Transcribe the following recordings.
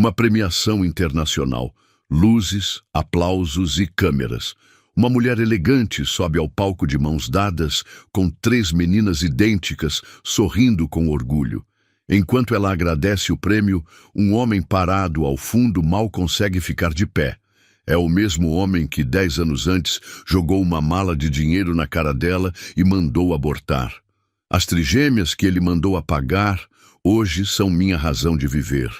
Uma premiação internacional. Luzes, aplausos e câmeras. Uma mulher elegante sobe ao palco de mãos dadas, com 3 meninas idênticas, sorrindo com orgulho. Enquanto ela agradece o prêmio, um homem parado ao fundo mal consegue ficar de pé. É o mesmo homem que 10 anos antes jogou uma mala de dinheiro na cara dela e mandou abortar. As trigêmeas que ele mandou apagar, hoje são minha razão de viver.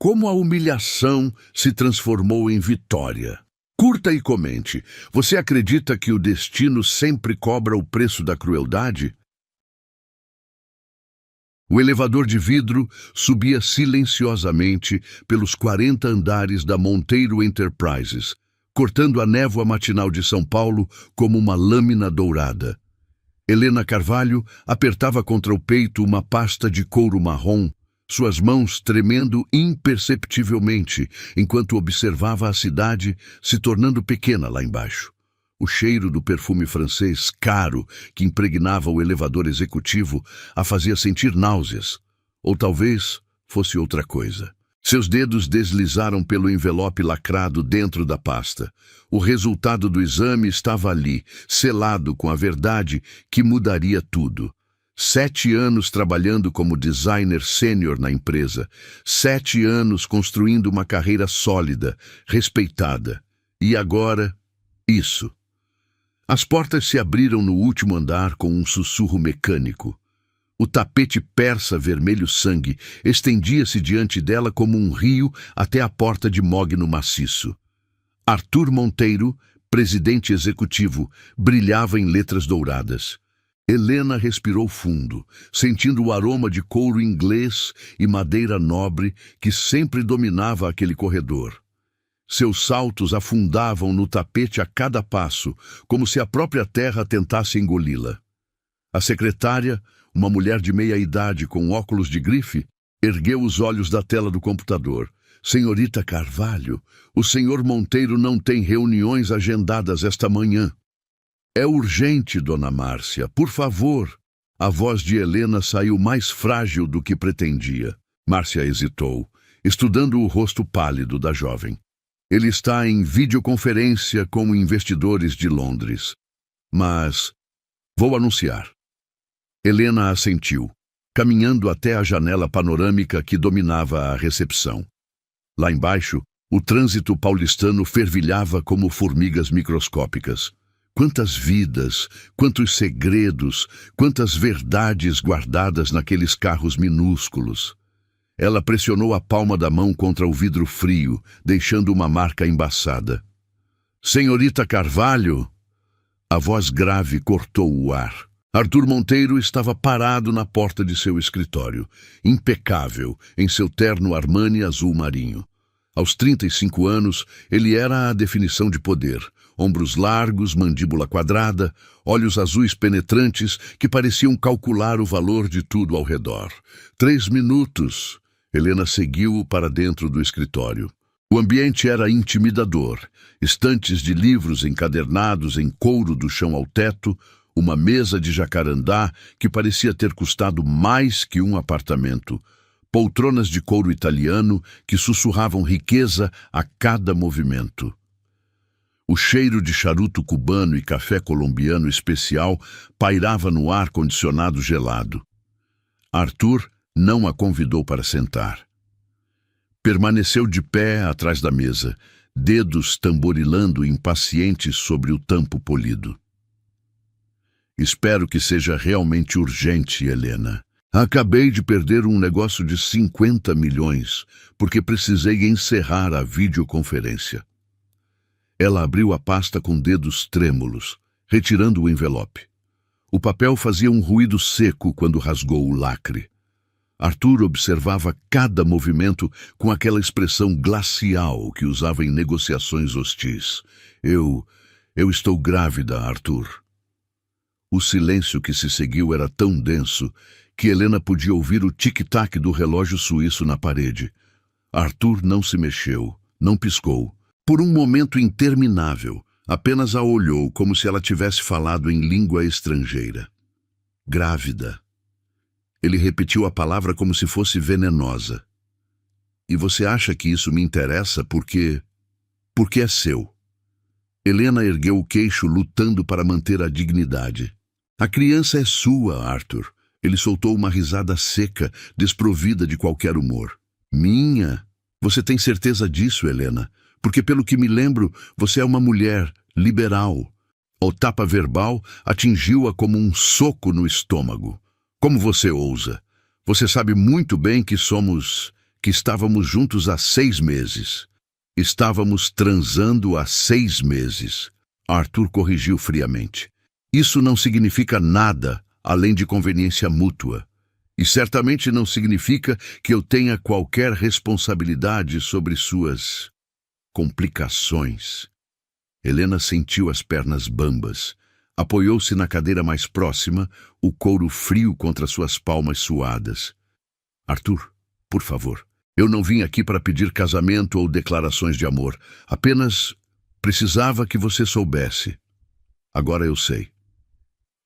Como a humilhação se transformou em vitória. Curta e comente. Você acredita que o destino sempre cobra o preço da crueldade? O elevador de vidro subia silenciosamente pelos 40 andares da Monteiro Enterprises, cortando a névoa matinal de São Paulo como uma lâmina dourada. Helena Carvalho apertava contra o peito uma pasta de couro marrom, suas mãos tremendo imperceptivelmente enquanto observava a cidade se tornando pequena lá embaixo. O cheiro do perfume francês caro que impregnava o elevador executivo a fazia sentir náuseas. Ou talvez fosse outra coisa. Seus dedos deslizaram pelo envelope lacrado dentro da pasta. O resultado do exame estava ali, selado com a verdade que mudaria tudo. 7 anos trabalhando como designer sênior na empresa. 7 anos construindo uma carreira sólida, respeitada. E agora, isso. As portas se abriram no último andar com um sussurro mecânico. O tapete persa vermelho sangue estendia-se diante dela como um rio até a porta de mogno maciço. Arthur Monteiro, presidente executivo, brilhava em letras douradas. Helena respirou fundo, sentindo o aroma de couro inglês e madeira nobre que sempre dominava aquele corredor. Seus saltos afundavam no tapete a cada passo, como se a própria terra tentasse engoli-la. A secretária, uma mulher de meia-idade com óculos de grife, ergueu os olhos da tela do computador. Senhorita Carvalho, o senhor Monteiro não tem reuniões agendadas esta manhã. É urgente, dona Márcia, por favor. A voz de Helena saiu mais frágil do que pretendia. Márcia hesitou, estudando o rosto pálido da jovem. Ele está em videoconferência com investidores de Londres. Mas vou anunciar. Helena assentiu, caminhando até a janela panorâmica que dominava a recepção. Lá embaixo, o trânsito paulistano fervilhava como formigas microscópicas. Quantas vidas, quantos segredos, quantas verdades guardadas naqueles carros minúsculos. Ela pressionou a palma da mão contra o vidro frio, deixando uma marca embaçada. Senhorita Carvalho! A voz grave cortou o ar. Arthur Monteiro estava parado na porta de seu escritório, impecável, em seu terno Armani azul marinho. Aos 35 anos, ele era a definição de poder. Ombros largos, mandíbula quadrada, olhos azuis penetrantes que pareciam calcular o valor de tudo ao redor. 3 minutos. Helena seguiu-o para dentro do escritório. O ambiente era intimidador. Estantes de livros encadernados em couro do chão ao teto, uma mesa de jacarandá que parecia ter custado mais que um apartamento, poltronas de couro italiano que sussurravam riqueza a cada movimento. O cheiro de charuto cubano e café colombiano especial pairava no ar-condicionado gelado. Arthur não a convidou para sentar. Permaneceu de pé atrás da mesa, dedos tamborilando impacientes sobre o tampo polido. Espero que seja realmente urgente, Helena. Acabei de perder um negócio de 50 milhões, porque precisei encerrar a videoconferência. Ela abriu a pasta com dedos trêmulos, retirando o envelope. O papel fazia um ruído seco quando rasgou o lacre. Arthur observava cada movimento com aquela expressão glacial que usava em negociações hostis. Eu estou grávida, Arthur. O silêncio que se seguiu era tão denso que Helena podia ouvir o tic-tac do relógio suíço na parede. Arthur não se mexeu, não piscou. Por um momento interminável, apenas a olhou como se ela tivesse falado em língua estrangeira. Grávida. Ele repetiu a palavra como se fosse venenosa. E você acha que isso me interessa porque é seu. Helena ergueu o queixo, lutando para manter a dignidade. A criança é sua, Arthur. Ele soltou uma risada seca, desprovida de qualquer humor. Minha? Você tem certeza disso, Helena? Porque, pelo que me lembro, você é uma mulher liberal. O tapa verbal atingiu-a como um soco no estômago. Como você ousa? Você sabe muito bem que estávamos juntos há 6 meses. Estávamos transando há 6 meses. Arthur corrigiu friamente. Isso não significa nada além de conveniência mútua. E certamente não significa que eu tenha qualquer responsabilidade sobre suas complicações. Helena sentiu as pernas bambas. Apoiou-se na cadeira mais próxima, o couro frio contra suas palmas suadas. Arthur, por favor, eu não vim aqui para pedir casamento ou declarações de amor. Apenas precisava que você soubesse. Agora eu sei.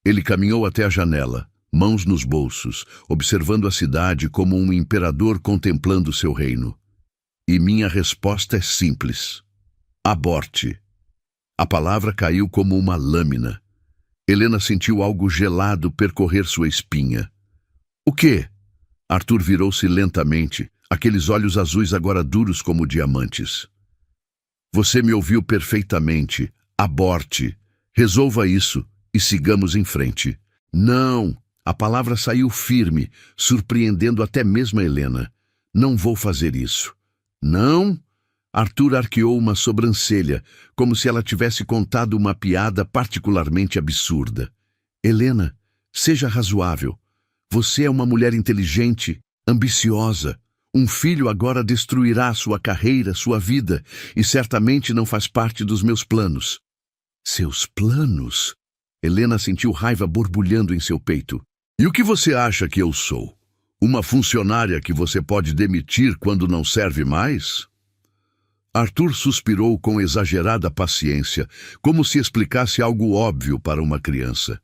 Ele caminhou até a janela, mãos nos bolsos, observando a cidade como um imperador contemplando seu reino. E minha resposta é simples. Aborte. A palavra caiu como uma lâmina. Helena sentiu algo gelado percorrer sua espinha. O quê? Arthur virou-se lentamente, aqueles olhos azuis agora duros como diamantes. Você me ouviu perfeitamente. Aborte. Resolva isso e sigamos em frente. Não. A palavra saiu firme, surpreendendo até mesmo a Helena. Não vou fazer isso. Não? Arthur arqueou uma sobrancelha, como se ela tivesse contado uma piada particularmente absurda. Helena, seja razoável. Você é uma mulher inteligente, ambiciosa. Um filho agora destruirá sua carreira, sua vida, e certamente não faz parte dos meus planos. Seus planos? Helena sentiu raiva borbulhando em seu peito. E o que você acha que eu sou? Uma funcionária que você pode demitir quando não serve mais? Arthur suspirou com exagerada paciência, como se explicasse algo óbvio para uma criança.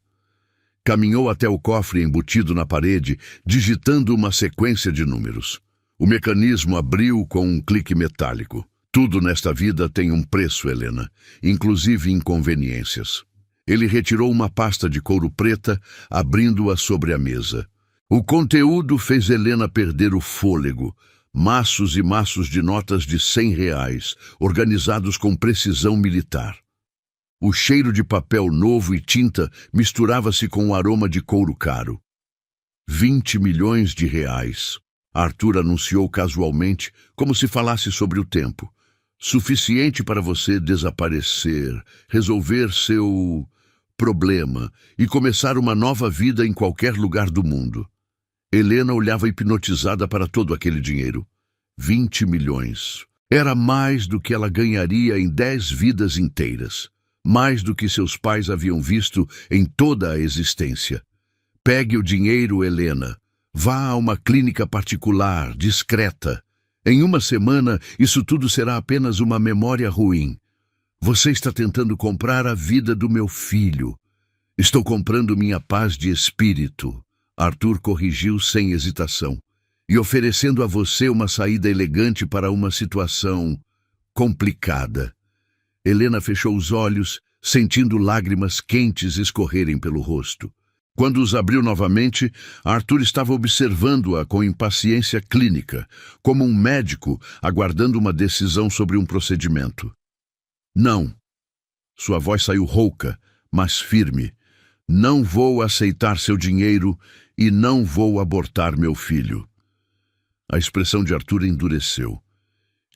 Caminhou até o cofre embutido na parede, digitando uma sequência de números. O mecanismo abriu com um clique metálico. Tudo nesta vida tem um preço, Helena, inclusive inconveniências. Ele retirou uma pasta de couro preta, abrindo-a sobre a mesa. O conteúdo fez Helena perder o fôlego. Maços e maços de notas de R$100, organizados com precisão militar. O cheiro de papel novo e tinta misturava-se com o aroma de couro caro. 20 milhões de reais. Arthur anunciou casualmente, como se falasse sobre o tempo. Suficiente para você desaparecer, resolver seu problema e começar uma nova vida em qualquer lugar do mundo. Helena olhava hipnotizada para todo aquele dinheiro. 20 milhões. Era mais do que ela ganharia em 10 vidas inteiras. Mais do que seus pais haviam visto em toda a existência. Pegue o dinheiro, Helena. Vá a uma clínica particular, discreta. Em uma semana, isso tudo será apenas uma memória ruim. Você está tentando comprar a vida do meu filho. Estou comprando minha paz de espírito. Arthur corrigiu sem hesitação. E oferecendo a você uma saída elegante para uma situação complicada. Helena fechou os olhos, sentindo lágrimas quentes escorrerem pelo rosto. Quando os abriu novamente, Arthur estava observando-a com impaciência clínica, como um médico aguardando uma decisão sobre um procedimento. Não. Sua voz saiu rouca, mas firme. Não vou aceitar seu dinheiro e não vou abortar meu filho. A expressão de Arthur endureceu.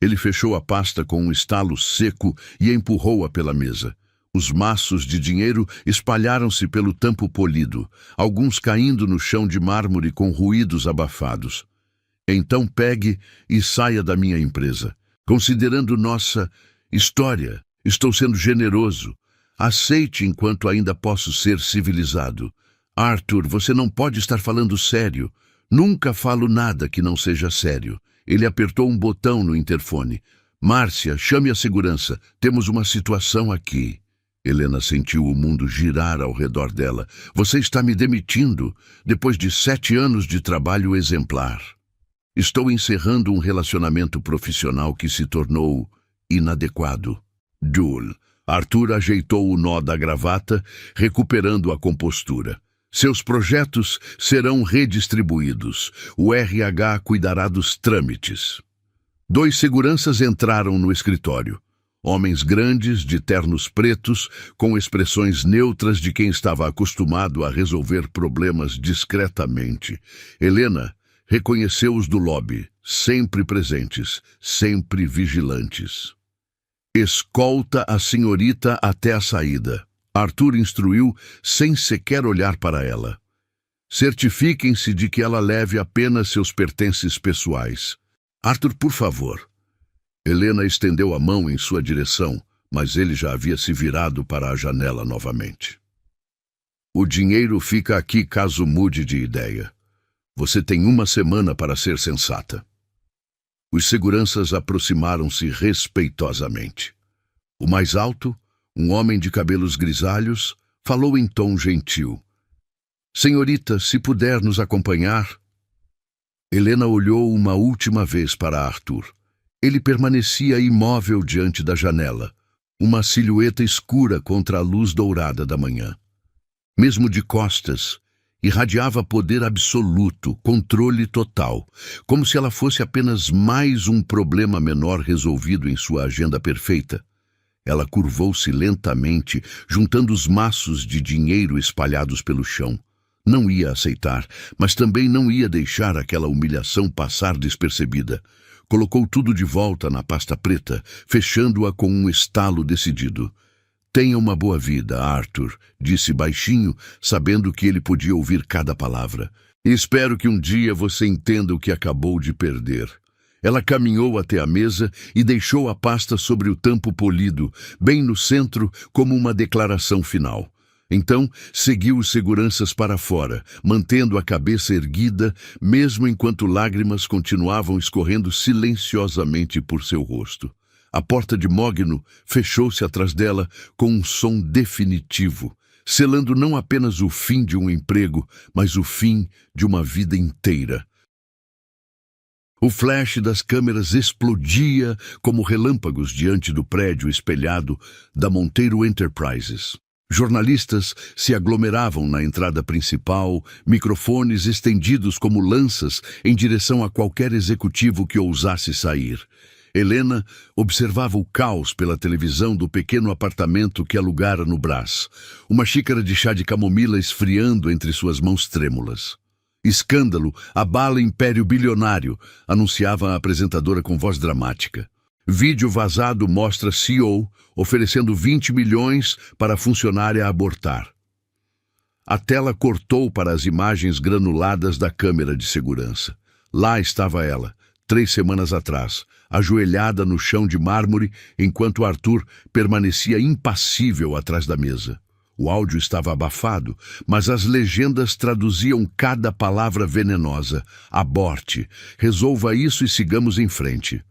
Ele fechou a pasta com um estalo seco e empurrou-a pela mesa. Os maços de dinheiro espalharam-se pelo tampo polido, alguns caindo no chão de mármore com ruídos abafados. Então pegue e saia da minha empresa. Considerando nossa história, estou sendo generoso. Aceite enquanto ainda posso ser civilizado. Arthur, você não pode estar falando sério. Nunca falo nada que não seja sério. Ele apertou um botão no interfone. Márcia, chame a segurança. Temos uma situação aqui. Helena sentiu o mundo girar ao redor dela. Você está me demitindo depois de 7 anos de trabalho exemplar. Estou encerrando um relacionamento profissional que se tornou inadequado. Jule. Arthur ajeitou o nó da gravata, recuperando a compostura. Seus projetos serão redistribuídos. O RH cuidará dos trâmites. 2 seguranças entraram no escritório. Homens grandes, de ternos pretos, com expressões neutras de quem estava acostumado a resolver problemas discretamente. Helena reconheceu-os do lobby, sempre presentes, sempre vigilantes. Escolta a senhorita até a saída. Arthur instruiu sem sequer olhar para ela. Certifiquem-se de que ela leve apenas seus pertences pessoais. Arthur, por favor. Helena estendeu a mão em sua direção, mas ele já havia se virado para a janela novamente. O dinheiro fica aqui caso mude de ideia. Você tem 1 semana para ser sensata. Os seguranças aproximaram-se respeitosamente. O mais alto, um homem de cabelos grisalhos, falou em tom gentil. Senhorita, se puder nos acompanhar... Helena olhou uma última vez para Arthur. Ele permanecia imóvel diante da janela, uma silhueta escura contra a luz dourada da manhã. Mesmo de costas, irradiava poder absoluto, controle total, como se ela fosse apenas mais um problema menor resolvido em sua agenda perfeita. Ela curvou-se lentamente, juntando os maços de dinheiro espalhados pelo chão. Não ia aceitar, mas também não ia deixar aquela humilhação passar despercebida. Colocou tudo de volta na pasta preta, fechando-a com um estalo decidido. Tenha uma boa vida, Arthur, disse baixinho, sabendo que ele podia ouvir cada palavra. Espero que um dia você entenda o que acabou de perder. Ela caminhou até a mesa e deixou a pasta sobre o tampo polido, bem no centro, como uma declaração final. Então, seguiu os seguranças para fora, mantendo a cabeça erguida, mesmo enquanto lágrimas continuavam escorrendo silenciosamente por seu rosto. A porta de mogno fechou-se atrás dela com um som definitivo, selando não apenas o fim de um emprego, mas o fim de uma vida inteira. O flash das câmeras explodia como relâmpagos diante do prédio espelhado da Monteiro Enterprises. Jornalistas se aglomeravam na entrada principal, microfones estendidos como lanças em direção a qualquer executivo que ousasse sair. Helena observava o caos pela televisão do pequeno apartamento que alugara no Brás, uma xícara de chá de camomila esfriando entre suas mãos trêmulas. Escândalo abala império bilionário, anunciava a apresentadora com voz dramática. Vídeo vazado mostra CEO oferecendo 20 milhões para a funcionária abortar. A tela cortou para as imagens granuladas da câmera de segurança. Lá estava ela, 3 semanas atrás, ajoelhada no chão de mármore, enquanto Arthur permanecia impassível atrás da mesa. O áudio estava abafado, mas as legendas traduziam cada palavra venenosa. Aborte, resolva isso e sigamos em frente.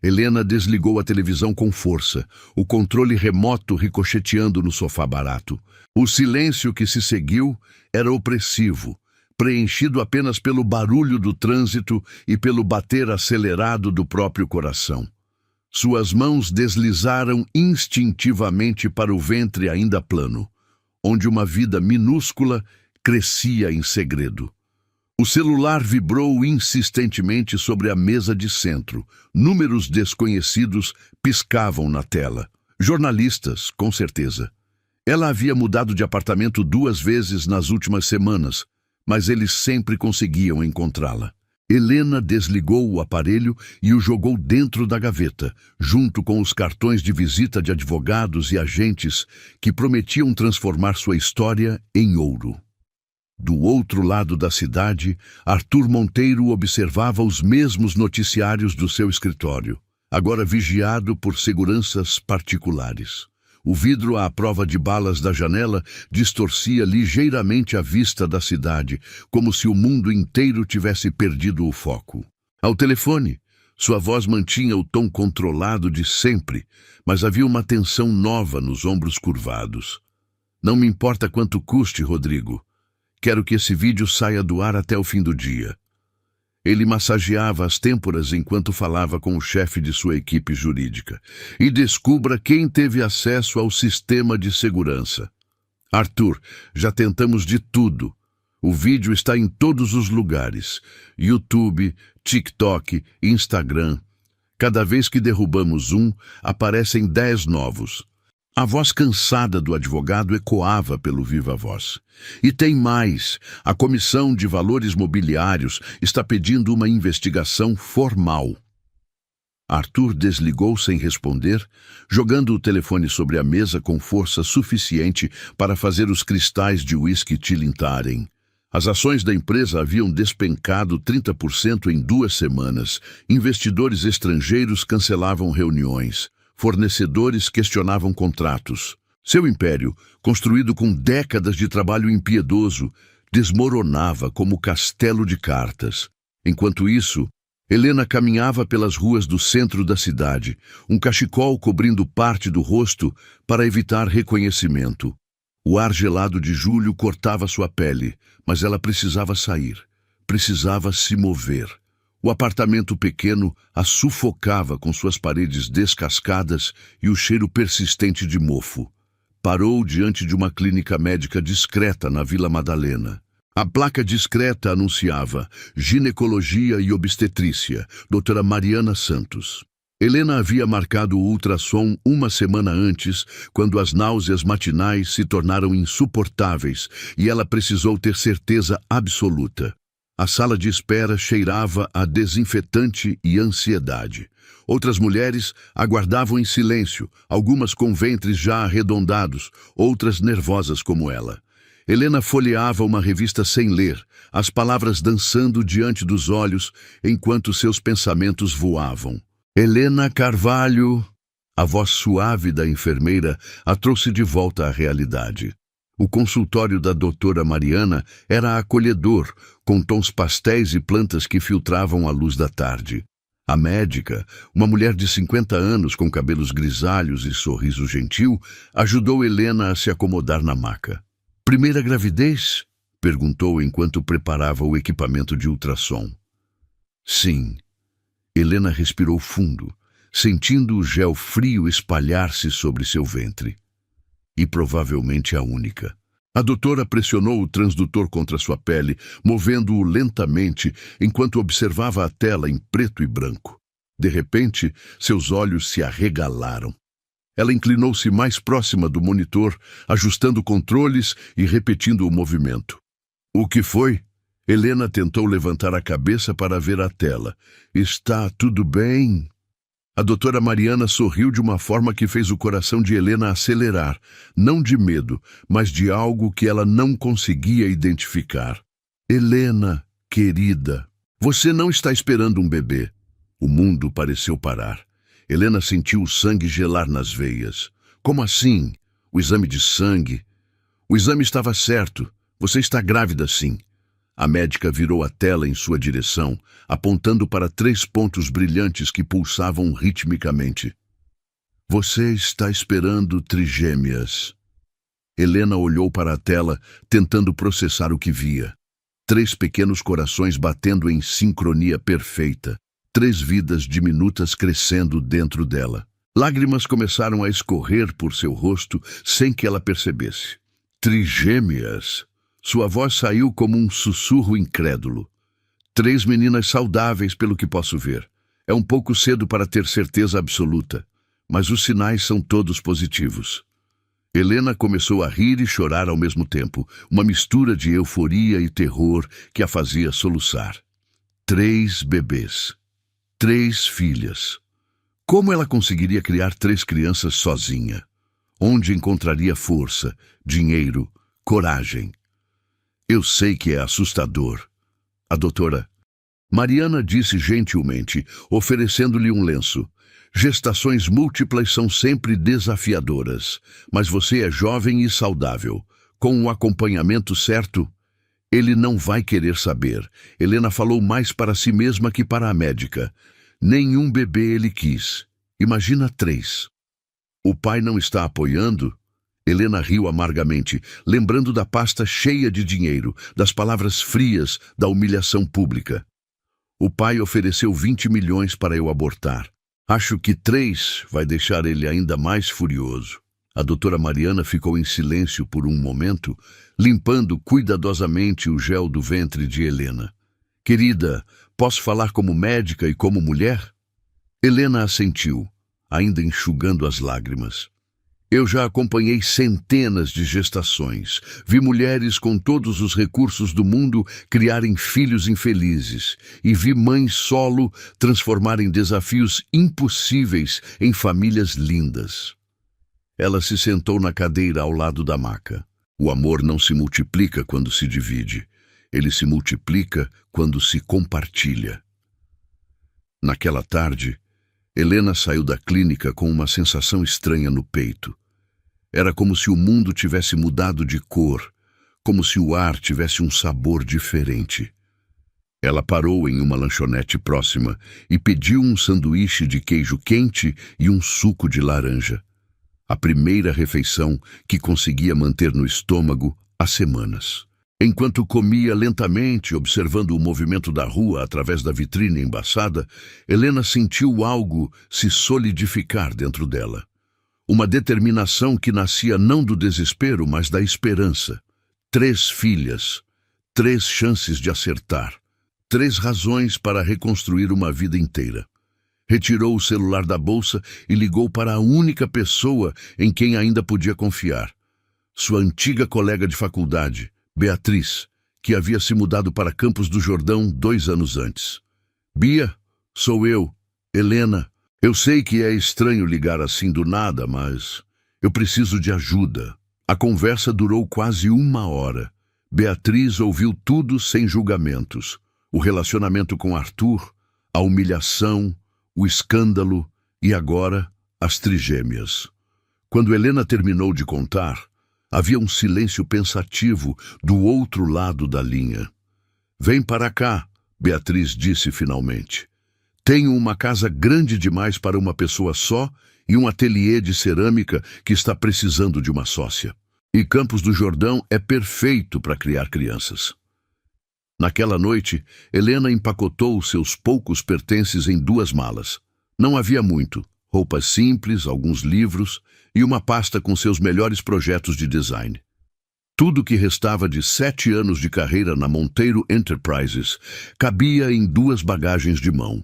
Helena desligou a televisão com força, o controle remoto ricocheteando no sofá barato. O silêncio que se seguiu era opressivo, preenchido apenas pelo barulho do trânsito e pelo bater acelerado do próprio coração. Suas mãos deslizaram instintivamente para o ventre ainda plano, onde uma vida minúscula crescia em segredo. O celular vibrou insistentemente sobre a mesa de centro. Números desconhecidos piscavam na tela. Jornalistas, com certeza. Ela havia mudado de apartamento 2 vezes nas últimas semanas, mas eles sempre conseguiam encontrá-la. Helena desligou o aparelho e o jogou dentro da gaveta, junto com os cartões de visita de advogados e agentes que prometiam transformar sua história em ouro. Do outro lado da cidade, Arthur Monteiro observava os mesmos noticiários do seu escritório, agora vigiado por seguranças particulares. O vidro à prova de balas da janela distorcia ligeiramente a vista da cidade, como se o mundo inteiro tivesse perdido o foco. Ao telefone, sua voz mantinha o tom controlado de sempre, mas havia uma tensão nova nos ombros curvados. Não me importa quanto custe, Rodrigo. Quero que esse vídeo saia do ar até o fim do dia. Ele massageava as têmporas enquanto falava com o chefe de sua equipe jurídica. E descubra quem teve acesso ao sistema de segurança. Arthur, já tentamos de tudo. O vídeo está em todos os lugares. YouTube, TikTok, Instagram. Cada vez que derrubamos um, aparecem 10 novos. A voz cansada do advogado ecoava pelo viva voz. E tem mais. A Comissão de Valores Mobiliários está pedindo uma investigação formal. Arthur desligou sem responder, jogando o telefone sobre a mesa com força suficiente para fazer os cristais de uísque tilintarem. As ações da empresa haviam despencado 30% em 2 semanas. Investidores estrangeiros cancelavam reuniões. Fornecedores questionavam contratos. Seu império, construído com décadas de trabalho impiedoso, desmoronava como castelo de cartas. Enquanto isso, Helena caminhava pelas ruas do centro da cidade, um cachecol cobrindo parte do rosto para evitar reconhecimento. O ar gelado de julho cortava sua pele, mas ela precisava sair, precisava se mover. O apartamento pequeno a sufocava com suas paredes descascadas e o cheiro persistente de mofo. Parou diante de uma clínica médica discreta na Vila Madalena. A placa discreta anunciava Ginecologia e Obstetrícia, doutora Mariana Santos. Helena havia marcado o ultrassom 1 semana antes, quando as náuseas matinais se tornaram insuportáveis e ela precisou ter certeza absoluta. A sala de espera cheirava a desinfetante e ansiedade. Outras mulheres aguardavam em silêncio, algumas com ventres já arredondados, outras nervosas como ela. Helena folheava uma revista sem ler, as palavras dançando diante dos olhos enquanto seus pensamentos voavam. Helena Carvalho! A voz suave da enfermeira a trouxe de volta à realidade. O consultório da doutora Mariana era acolhedor, com tons pastéis e plantas que filtravam a luz da tarde. A médica, uma mulher de 50 anos com cabelos grisalhos e sorriso gentil, ajudou Helena a se acomodar na maca. Primeira gravidez? Perguntou enquanto preparava o equipamento de ultrassom. Sim. Helena respirou fundo, sentindo o gel frio espalhar-se sobre seu ventre. E provavelmente a única. A doutora pressionou o transdutor contra sua pele, movendo-o lentamente enquanto observava a tela em preto e branco. De repente, seus olhos se arregalaram. Ela inclinou-se mais próxima do monitor, ajustando controles e repetindo o movimento. O que foi? Helena tentou levantar a cabeça para ver a tela. Está tudo bem? A doutora Mariana sorriu de uma forma que fez o coração de Helena acelerar, não de medo, mas de algo que ela não conseguia identificar. Helena, querida, você não está esperando um bebê. O mundo pareceu parar. Helena sentiu o sangue gelar nas veias. Como assim? O exame de sangue? O exame estava certo. Você está grávida, sim. A médica virou a tela em sua direção, apontando para 3 pontos brilhantes que pulsavam ritmicamente. Você está esperando trigêmeas. Helena olhou para a tela, tentando processar o que via. 3 pequenos corações batendo em sincronia perfeita. 3 vidas diminutas crescendo dentro dela. Lágrimas começaram a escorrer por seu rosto sem que ela percebesse. Trigêmeas! Sua voz saiu como um sussurro incrédulo. 3 meninas saudáveis, pelo que posso ver. É um pouco cedo para ter certeza absoluta, mas os sinais são todos positivos. Helena começou a rir e chorar ao mesmo tempo, uma mistura de euforia e terror que a fazia soluçar. 3 bebês. 3 filhas. Como ela conseguiria criar 3 crianças sozinha? Onde encontraria força, dinheiro, coragem? Eu sei que é assustador. A doutora Mariana disse gentilmente, oferecendo-lhe um lenço. Gestações múltiplas são sempre desafiadoras, mas você é jovem e saudável. Com o acompanhamento certo, ele não vai querer saber. Helena falou mais para si mesma que para a médica. Nenhum bebê ele quis. Imagina 3. O pai não está apoiando? Helena riu amargamente, lembrando da pasta cheia de dinheiro, das palavras frias da humilhação pública. O pai ofereceu 20 milhões para eu abortar. Acho que 3 vai deixar ele ainda mais furioso. A doutora Mariana ficou em silêncio por um momento, limpando cuidadosamente o gel do ventre de Helena. Querida, posso falar como médica e como mulher? Helena assentiu, ainda enxugando as lágrimas. Eu já acompanhei centenas de gestações. Vi mulheres com todos os recursos do mundo criarem filhos infelizes. E vi mães solo transformarem desafios impossíveis em famílias lindas. Ela se sentou na cadeira ao lado da maca. O amor não se multiplica quando se divide. Ele se multiplica quando se compartilha. Naquela tarde, Helena saiu da clínica com uma sensação estranha no peito. Era como se o mundo tivesse mudado de cor, como se o ar tivesse um sabor diferente. Ela parou em uma lanchonete próxima e pediu um sanduíche de queijo quente e um suco de laranja. A primeira refeição que conseguia manter no estômago há semanas. Enquanto comia lentamente, observando o movimento da rua através da vitrine embaçada, Helena sentiu algo se solidificar dentro dela. Uma determinação que nascia não do desespero, mas da esperança. 3 filhas, 3 chances de acertar, 3 razões para reconstruir uma vida inteira. Retirou o celular da bolsa e ligou para a única pessoa em quem ainda podia confiar. Sua antiga colega de faculdade, Beatriz, que havia se mudado para Campos do Jordão 2 anos antes. Bia, sou eu, Helena. Eu sei que é estranho ligar assim do nada, mas eu preciso de ajuda. A conversa durou quase 1 hora. Beatriz ouviu tudo sem julgamentos. O relacionamento com Arthur, a humilhação, o escândalo e agora as trigêmeas. Quando Helena terminou de contar, havia um silêncio pensativo do outro lado da linha. Vem para cá, Beatriz disse finalmente. Tenho uma casa grande demais para uma pessoa só e um ateliê de cerâmica que está precisando de uma sócia. E Campos do Jordão é perfeito para criar crianças. Naquela noite, Helena empacotou seus poucos pertences em 2 malas. Não havia muito. Roupas simples, alguns livros e uma pasta com seus melhores projetos de design. Tudo que restava de 7 anos de carreira na Monteiro Enterprises cabia em 2 bagagens de mão.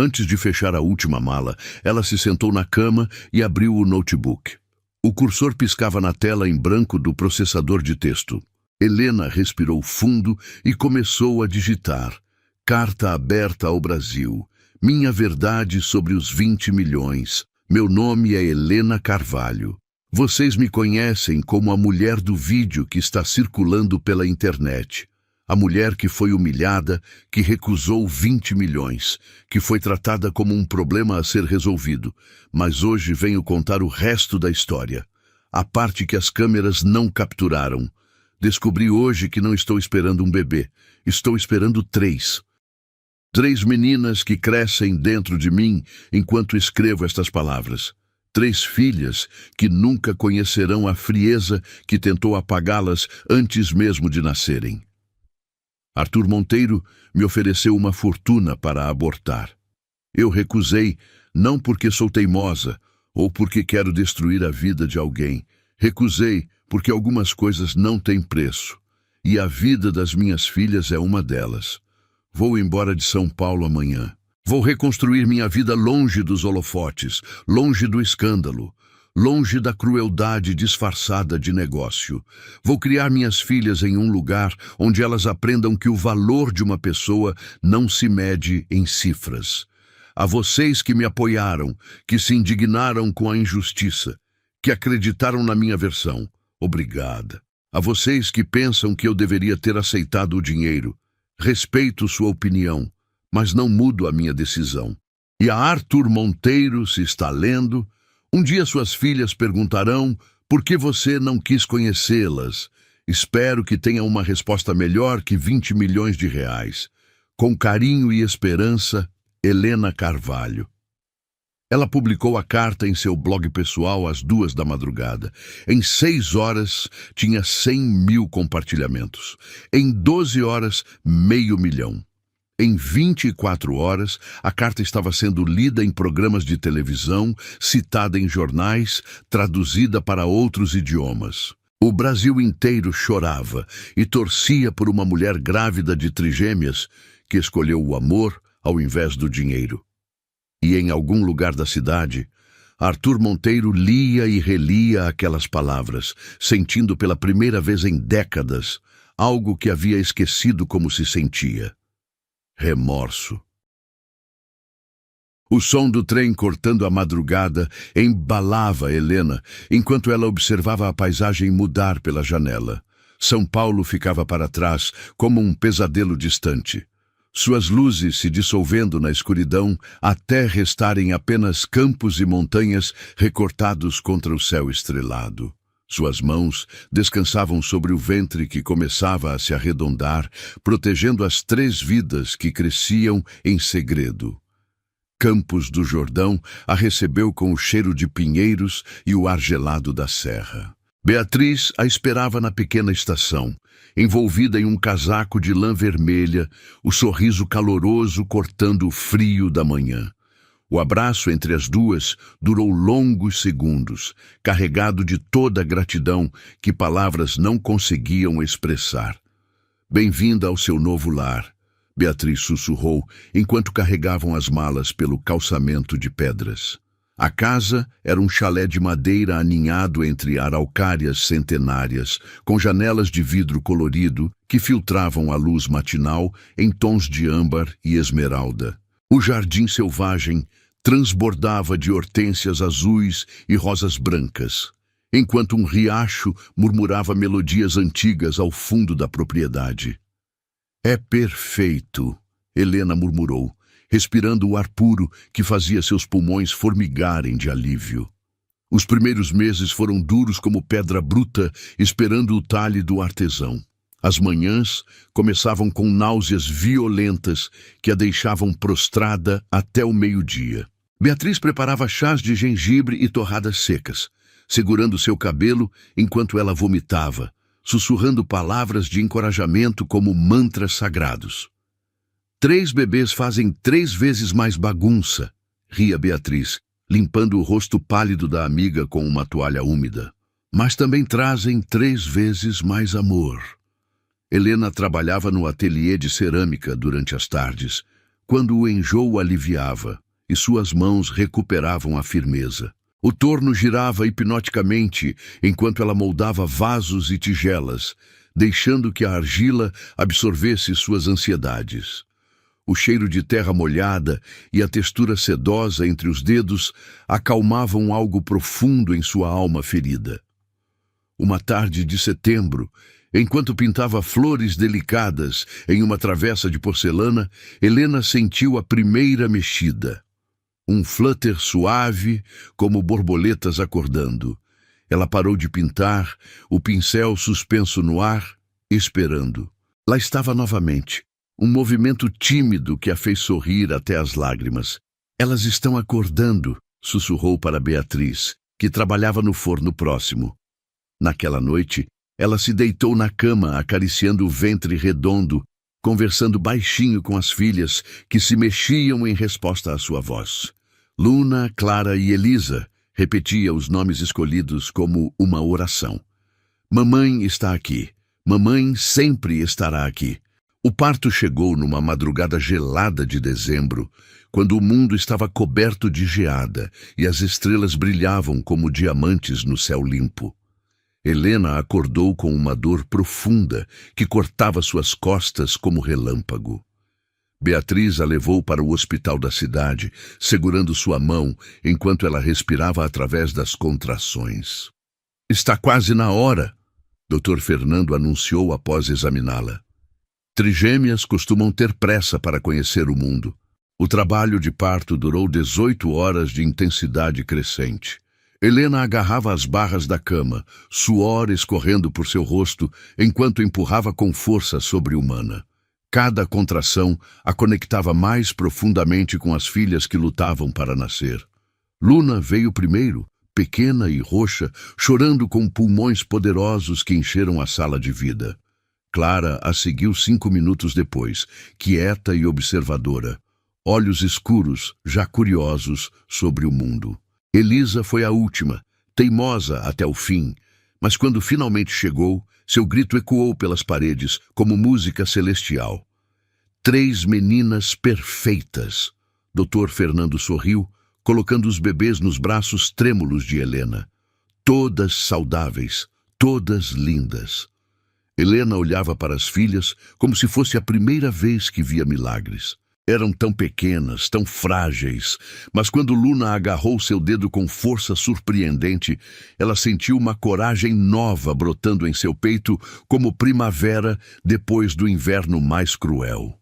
Antes de fechar a última mala, ela se sentou na cama e abriu o notebook. O cursor piscava na tela em branco do processador de texto. Helena respirou fundo e começou a digitar. Carta aberta ao Brasil. Minha verdade sobre os 20 milhões. Meu nome é Helena Carvalho. Vocês me conhecem como a mulher do vídeo que está circulando pela internet. A mulher que foi humilhada, que recusou 20 milhões, que foi tratada como um problema a ser resolvido. Mas hoje venho contar o resto da história. A parte que as câmeras não capturaram. Descobri hoje que não estou esperando um bebê. Estou esperando 3. 3 meninas que crescem dentro de mim enquanto escrevo estas palavras. 3 filhas que nunca conhecerão a frieza que tentou apagá-las antes mesmo de nascerem. Arthur Monteiro me ofereceu uma fortuna para abortar. Eu recusei, não porque sou teimosa ou porque quero destruir a vida de alguém. Recusei porque algumas coisas não têm preço. E a vida das minhas filhas é uma delas. Vou embora de São Paulo amanhã. Vou reconstruir minha vida longe dos holofotes, longe do escândalo, longe da crueldade disfarçada de negócio. Vou criar minhas filhas em um lugar onde elas aprendam que o valor de uma pessoa não se mede em cifras. A vocês que me apoiaram, que se indignaram com a injustiça, que acreditaram na minha versão, obrigada. A vocês que pensam que eu deveria ter aceitado o dinheiro, respeito sua opinião, mas não mudo a minha decisão. E a Arthur Monteiro, se está lendo, um dia suas filhas perguntarão por que você não quis conhecê-las. Espero que tenha uma resposta melhor que 20 milhões de reais. Com carinho e esperança, Helena Carvalho. Ela publicou a carta em seu blog pessoal às 2 da madrugada. Em 6 horas, tinha 100 mil compartilhamentos. Em 12 horas, 500 mil. Em 24 horas, a carta estava sendo lida em programas de televisão, citada em jornais, traduzida para outros idiomas. O Brasil inteiro chorava e torcia por uma mulher grávida de trigêmeas que escolheu o amor ao invés do dinheiro. E em algum lugar da cidade, Arthur Monteiro lia e relia aquelas palavras, sentindo pela primeira vez em décadas algo que havia esquecido como se sentia: remorso. O som do trem cortando a madrugada embalava Helena, enquanto ela observava a paisagem mudar pela janela. São Paulo ficava para trás, como um pesadelo distante. Suas luzes se dissolvendo na escuridão até restarem apenas campos e montanhas recortados contra o céu estrelado. Suas mãos descansavam sobre o ventre que começava a se arredondar, protegendo as 3 vidas que cresciam em segredo. Campos do Jordão a recebeu com o cheiro de pinheiros e o ar gelado da serra. Beatriz a esperava na pequena estação, envolvida em um casaco de lã vermelha, o sorriso caloroso cortando o frio da manhã. O abraço entre as duas durou longos segundos, carregado de toda a gratidão que palavras não conseguiam expressar. "Bem-vinda ao seu novo lar", Beatriz sussurrou, enquanto carregavam as malas pelo calçamento de pedras. A casa era um chalé de madeira aninhado entre araucárias centenárias, com janelas de vidro colorido que filtravam a luz matinal em tons de âmbar e esmeralda. O jardim selvagem transbordava de hortênsias azuis e rosas brancas, enquanto um riacho murmurava melodias antigas ao fundo da propriedade. "É perfeito", Helena murmurou, respirando o ar puro que fazia seus pulmões formigarem de alívio. Os primeiros meses foram duros como pedra bruta, esperando o talhe do artesão. As manhãs começavam com náuseas violentas que a deixavam prostrada até o meio-dia. Beatriz preparava chás de gengibre e torradas secas, segurando seu cabelo enquanto ela vomitava, sussurrando palavras de encorajamento como mantras sagrados. "3 bebês fazem 3 vezes mais bagunça", ria Beatriz, limpando o rosto pálido da amiga com uma toalha úmida. "Mas também trazem 3 vezes mais amor." Helena trabalhava no ateliê de cerâmica durante as tardes, quando o enjoo aliviava e suas mãos recuperavam a firmeza. O torno girava hipnoticamente enquanto ela moldava vasos e tigelas, deixando que a argila absorvesse suas ansiedades. O cheiro de terra molhada e a textura sedosa entre os dedos acalmavam algo profundo em sua alma ferida. Uma tarde de setembro, enquanto pintava flores delicadas em uma travessa de porcelana, Helena sentiu a primeira mexida. Um flutter suave, como borboletas acordando. Ela parou de pintar, o pincel suspenso no ar, esperando. Lá estava novamente, um movimento tímido que a fez sorrir até as lágrimas. "Elas estão acordando", sussurrou para Beatriz, que trabalhava no forno próximo. Naquela noite, ela se deitou na cama, acariciando o ventre redondo, conversando baixinho com as filhas, que se mexiam em resposta à sua voz. Luna, Clara e Elisa, repetia os nomes escolhidos como uma oração. "Mamãe está aqui. Mamãe sempre estará aqui." O parto chegou numa madrugada gelada de dezembro, quando o mundo estava coberto de geada e as estrelas brilhavam como diamantes no céu limpo. Helena acordou com uma dor profunda que cortava suas costas como relâmpago. Beatriz a levou para o hospital da cidade, segurando sua mão enquanto ela respirava através das contrações. "Está quase na hora", Dr. Fernando anunciou após examiná-la. Trigêmeas costumam ter pressa para conhecer o mundo. O trabalho de parto durou 18 horas de intensidade crescente. Helena agarrava as barras da cama, suor escorrendo por seu rosto, enquanto empurrava com força sobre-humana. Cada contração a conectava mais profundamente com as filhas que lutavam para nascer. Luna veio primeiro, pequena e roxa, chorando com pulmões poderosos que encheram a sala de vida. Clara a seguiu 5 minutos depois, quieta e observadora, olhos escuros, já curiosos sobre o mundo. Elisa foi a última, teimosa até o fim, mas quando finalmente chegou, seu grito ecoou pelas paredes como música celestial. 3 meninas perfeitas. Dr. Fernando sorriu, colocando os bebês nos braços trêmulos de Helena. Todas saudáveis, todas lindas. Helena olhava para as filhas como se fosse a primeira vez que via milagres. Eram tão pequenas, tão frágeis, mas quando Luna agarrou seu dedo com força surpreendente, ela sentiu uma coragem nova brotando em seu peito como primavera depois do inverno mais cruel.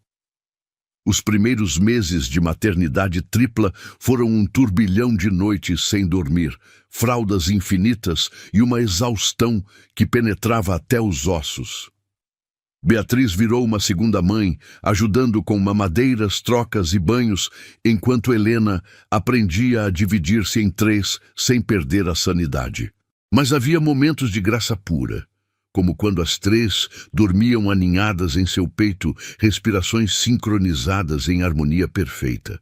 Os primeiros meses de maternidade tripla foram um turbilhão de noites sem dormir, fraldas infinitas e uma exaustão que penetrava até os ossos. Beatriz virou uma segunda mãe, ajudando com mamadeiras, trocas e banhos, enquanto Helena aprendia a dividir-se em 3 sem perder a sanidade. Mas havia momentos de graça pura, como quando as 3 dormiam aninhadas em seu peito, respirações sincronizadas em harmonia perfeita.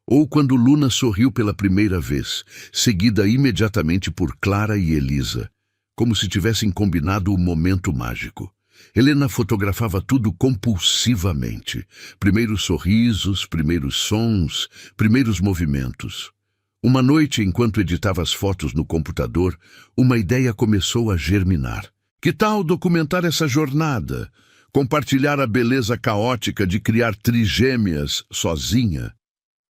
Ou quando Luna sorriu pela primeira vez, seguida imediatamente por Clara e Elisa, como se tivessem combinado o momento mágico. Helena fotografava tudo compulsivamente. Primeiros sorrisos, primeiros sons, primeiros movimentos. Uma noite, enquanto editava as fotos no computador, uma ideia começou a germinar. Que tal documentar essa jornada? Compartilhar a beleza caótica de criar trigêmeas sozinha?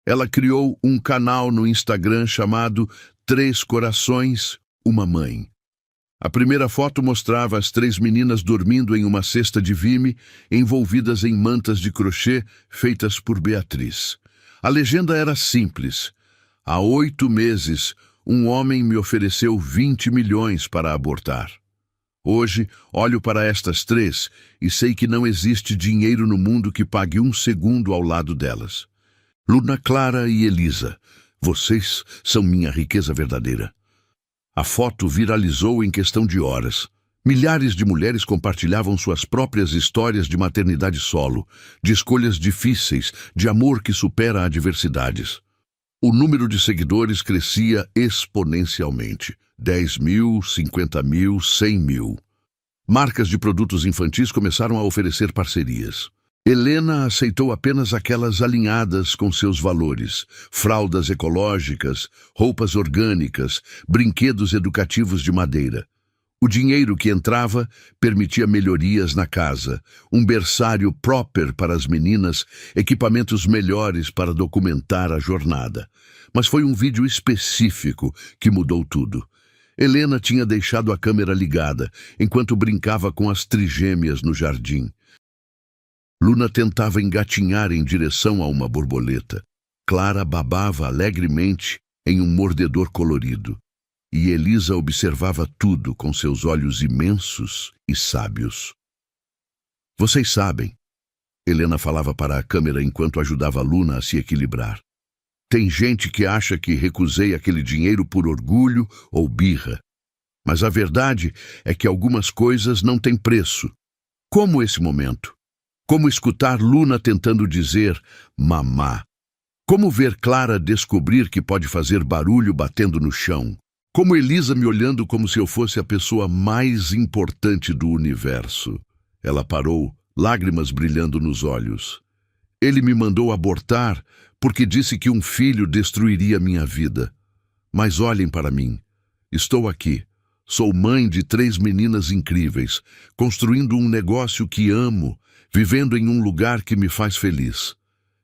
Ela criou um canal no Instagram chamado 3 Corações, uma Mãe. A primeira foto mostrava as 3 meninas dormindo em uma cesta de vime, envolvidas em mantas de crochê feitas por Beatriz. A legenda era simples. Há 8 meses, um homem me ofereceu 20 milhões para abortar. Hoje, olho para estas 3 e sei que não existe dinheiro no mundo que pague 1 segundo ao lado delas. Luna, Clara e Elisa, vocês são minha riqueza verdadeira. A foto viralizou em questão de horas. Milhares de mulheres compartilhavam suas próprias histórias de maternidade solo, de escolhas difíceis, de amor que supera adversidades. O número de seguidores crescia exponencialmente. 10 mil, 50 mil, 100 mil. Marcas de produtos infantis começaram a oferecer parcerias. Helena aceitou apenas aquelas alinhadas com seus valores: fraldas ecológicas, roupas orgânicas, brinquedos educativos de madeira. O dinheiro que entrava permitia melhorias na casa, um berçário próprio para as meninas, equipamentos melhores para documentar a jornada. Mas foi um vídeo específico que mudou tudo. Helena tinha deixado a câmera ligada, enquanto brincava com as trigêmeas no jardim. Luna tentava engatinhar em direção a uma borboleta. Clara babava alegremente em um mordedor colorido. E Elisa observava tudo com seus olhos imensos e sábios. Vocês sabem, Helena falava para a câmera enquanto ajudava Luna a se equilibrar. Tem gente que acha que recusei aquele dinheiro por orgulho ou birra. Mas a verdade é que algumas coisas não têm preço. Como esse momento. Como escutar Luna tentando dizer mamá. Como ver Clara descobrir que pode fazer barulho batendo no chão. Como Elisa me olhando como se eu fosse a pessoa mais importante do universo. Ela parou, lágrimas brilhando nos olhos. Ele me mandou abortar porque disse que um filho destruiria minha vida. Mas olhem para mim. Estou aqui. Sou mãe de 3 meninas incríveis, construindo um negócio que amo, vivendo em um lugar que me faz feliz.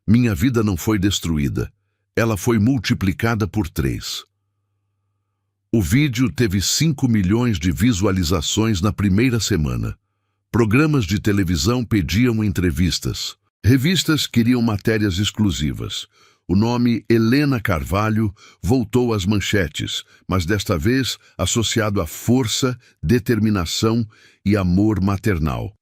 Minha vida não foi destruída. Ela foi multiplicada por 3. O vídeo teve 5 milhões de visualizações na primeira semana. Programas de televisão pediam entrevistas. Revistas queriam matérias exclusivas. O nome Helena Carvalho voltou às manchetes, mas desta vez associado a força, determinação e amor maternal.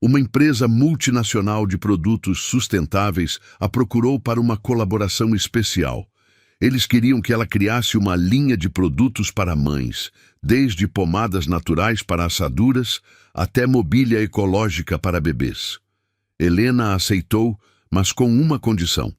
Uma empresa multinacional de produtos sustentáveis a procurou para uma colaboração especial. Eles queriam que ela criasse uma linha de produtos para mães, desde pomadas naturais para assaduras até mobília ecológica para bebês. Helena aceitou, mas com uma condição.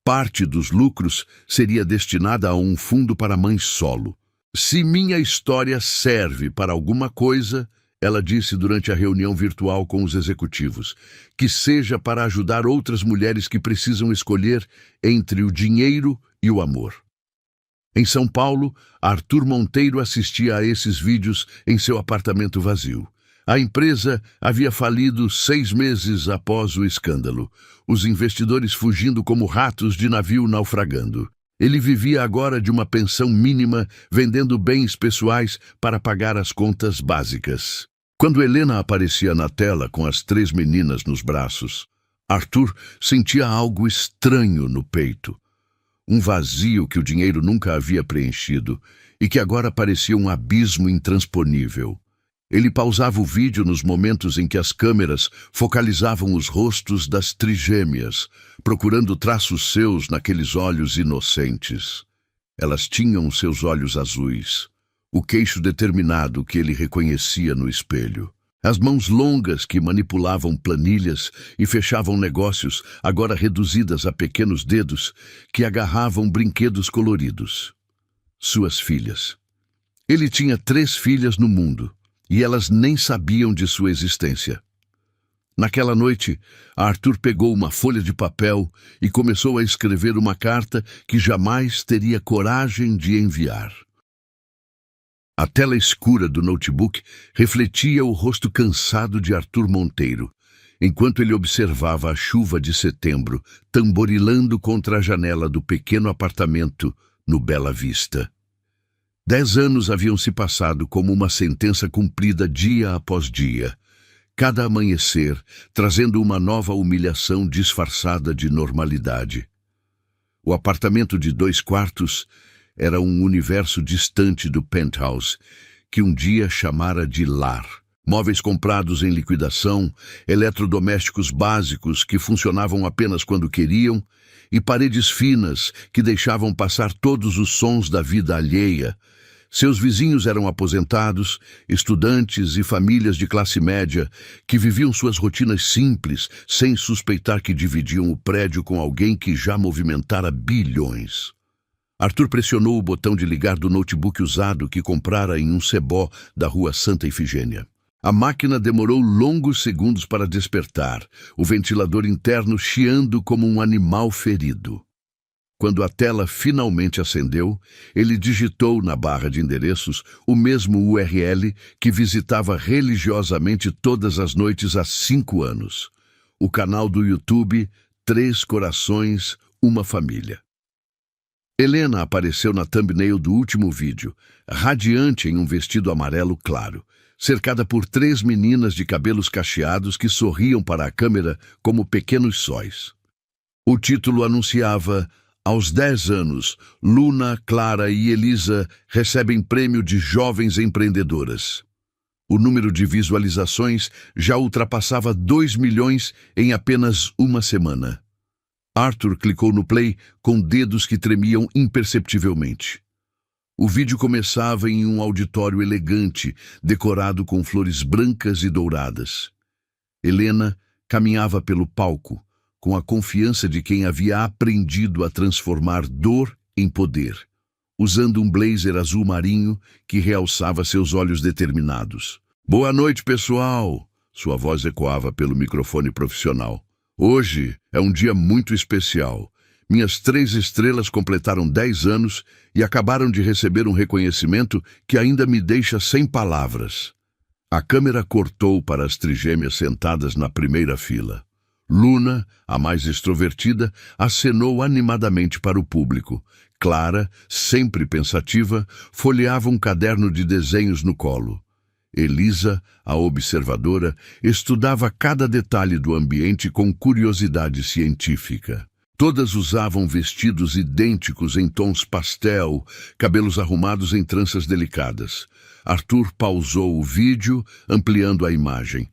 Parte dos lucros seria destinada a um fundo para mães solo. Se minha história serve para alguma coisa, ela disse durante a reunião virtual com os executivos, que seja para ajudar outras mulheres que precisam escolher entre o dinheiro e o amor. Em São Paulo, Arthur Monteiro assistia a esses vídeos em seu apartamento vazio. A empresa havia falido 6 meses após o escândalo, os investidores fugindo como ratos de navio naufragando. Ele vivia agora de uma pensão mínima, vendendo bens pessoais para pagar as contas básicas. Quando Helena aparecia na tela com as 3 meninas nos braços, Arthur sentia algo estranho no peito. Um vazio que o dinheiro nunca havia preenchido e que agora parecia um abismo intransponível. Ele pausava o vídeo nos momentos em que as câmeras focalizavam os rostos das trigêmeas, procurando traços seus naqueles olhos inocentes. Elas tinham seus olhos azuis, o queixo determinado que ele reconhecia no espelho. As mãos longas que manipulavam planilhas e fechavam negócios, agora reduzidas a pequenos dedos, que agarravam brinquedos coloridos. Suas filhas. Ele tinha 3 filhas no mundo, e elas nem sabiam de sua existência. Naquela noite, Arthur pegou uma folha de papel e começou a escrever uma carta que jamais teria coragem de enviar. A tela escura do notebook refletia o rosto cansado de Arthur Monteiro, enquanto ele observava a chuva de setembro tamborilando contra a janela do pequeno apartamento no Bela Vista. 10 anos haviam se passado como uma sentença cumprida dia após dia, cada amanhecer trazendo uma nova humilhação disfarçada de normalidade. O apartamento de 2 quartos era um universo distante do penthouse, que um dia chamara de lar. Móveis comprados em liquidação, eletrodomésticos básicos que funcionavam apenas quando queriam, e paredes finas que deixavam passar todos os sons da vida alheia. Seus vizinhos eram aposentados, estudantes e famílias de classe média que viviam suas rotinas simples, sem suspeitar que dividiam o prédio com alguém que já movimentara bilhões. Arthur pressionou o botão de ligar do notebook usado que comprara em um sebó da rua Santa Ifigênia. A máquina demorou longos segundos para despertar, o ventilador interno chiando como um animal ferido. Quando a tela finalmente acendeu, ele digitou na barra de endereços o mesmo URL que visitava religiosamente todas as noites há 5 anos. O canal do YouTube 3 Corações, Uma Família. Helena apareceu na thumbnail do último vídeo, radiante em um vestido amarelo claro, cercada por 3 meninas de cabelos cacheados que sorriam para a câmera como pequenos sóis. O título anunciava: aos 10 anos, Luna, Clara e Elisa recebem prêmio de jovens empreendedoras. O número de visualizações já ultrapassava 2 milhões em apenas uma semana. Arthur clicou no play com dedos que tremiam imperceptivelmente. O vídeo começava em um auditório elegante, decorado com flores brancas e douradas. Helena caminhava pelo palco, com a confiança de quem havia aprendido a transformar dor em poder, usando um blazer azul marinho que realçava seus olhos determinados. Boa noite, pessoal! Sua voz ecoava pelo microfone profissional. Hoje é um dia muito especial. Minhas 3 estrelas completaram 10 anos e acabaram de receber um reconhecimento que ainda me deixa sem palavras. A câmera cortou para as trigêmeas sentadas na primeira fila. Luna, a mais extrovertida, acenou animadamente para o público. Clara, sempre pensativa, folheava um caderno de desenhos no colo. Elisa, a observadora, estudava cada detalhe do ambiente com curiosidade científica. Todas usavam vestidos idênticos em tons pastel, cabelos arrumados em tranças delicadas. Arthur pausou o vídeo, ampliando a imagem.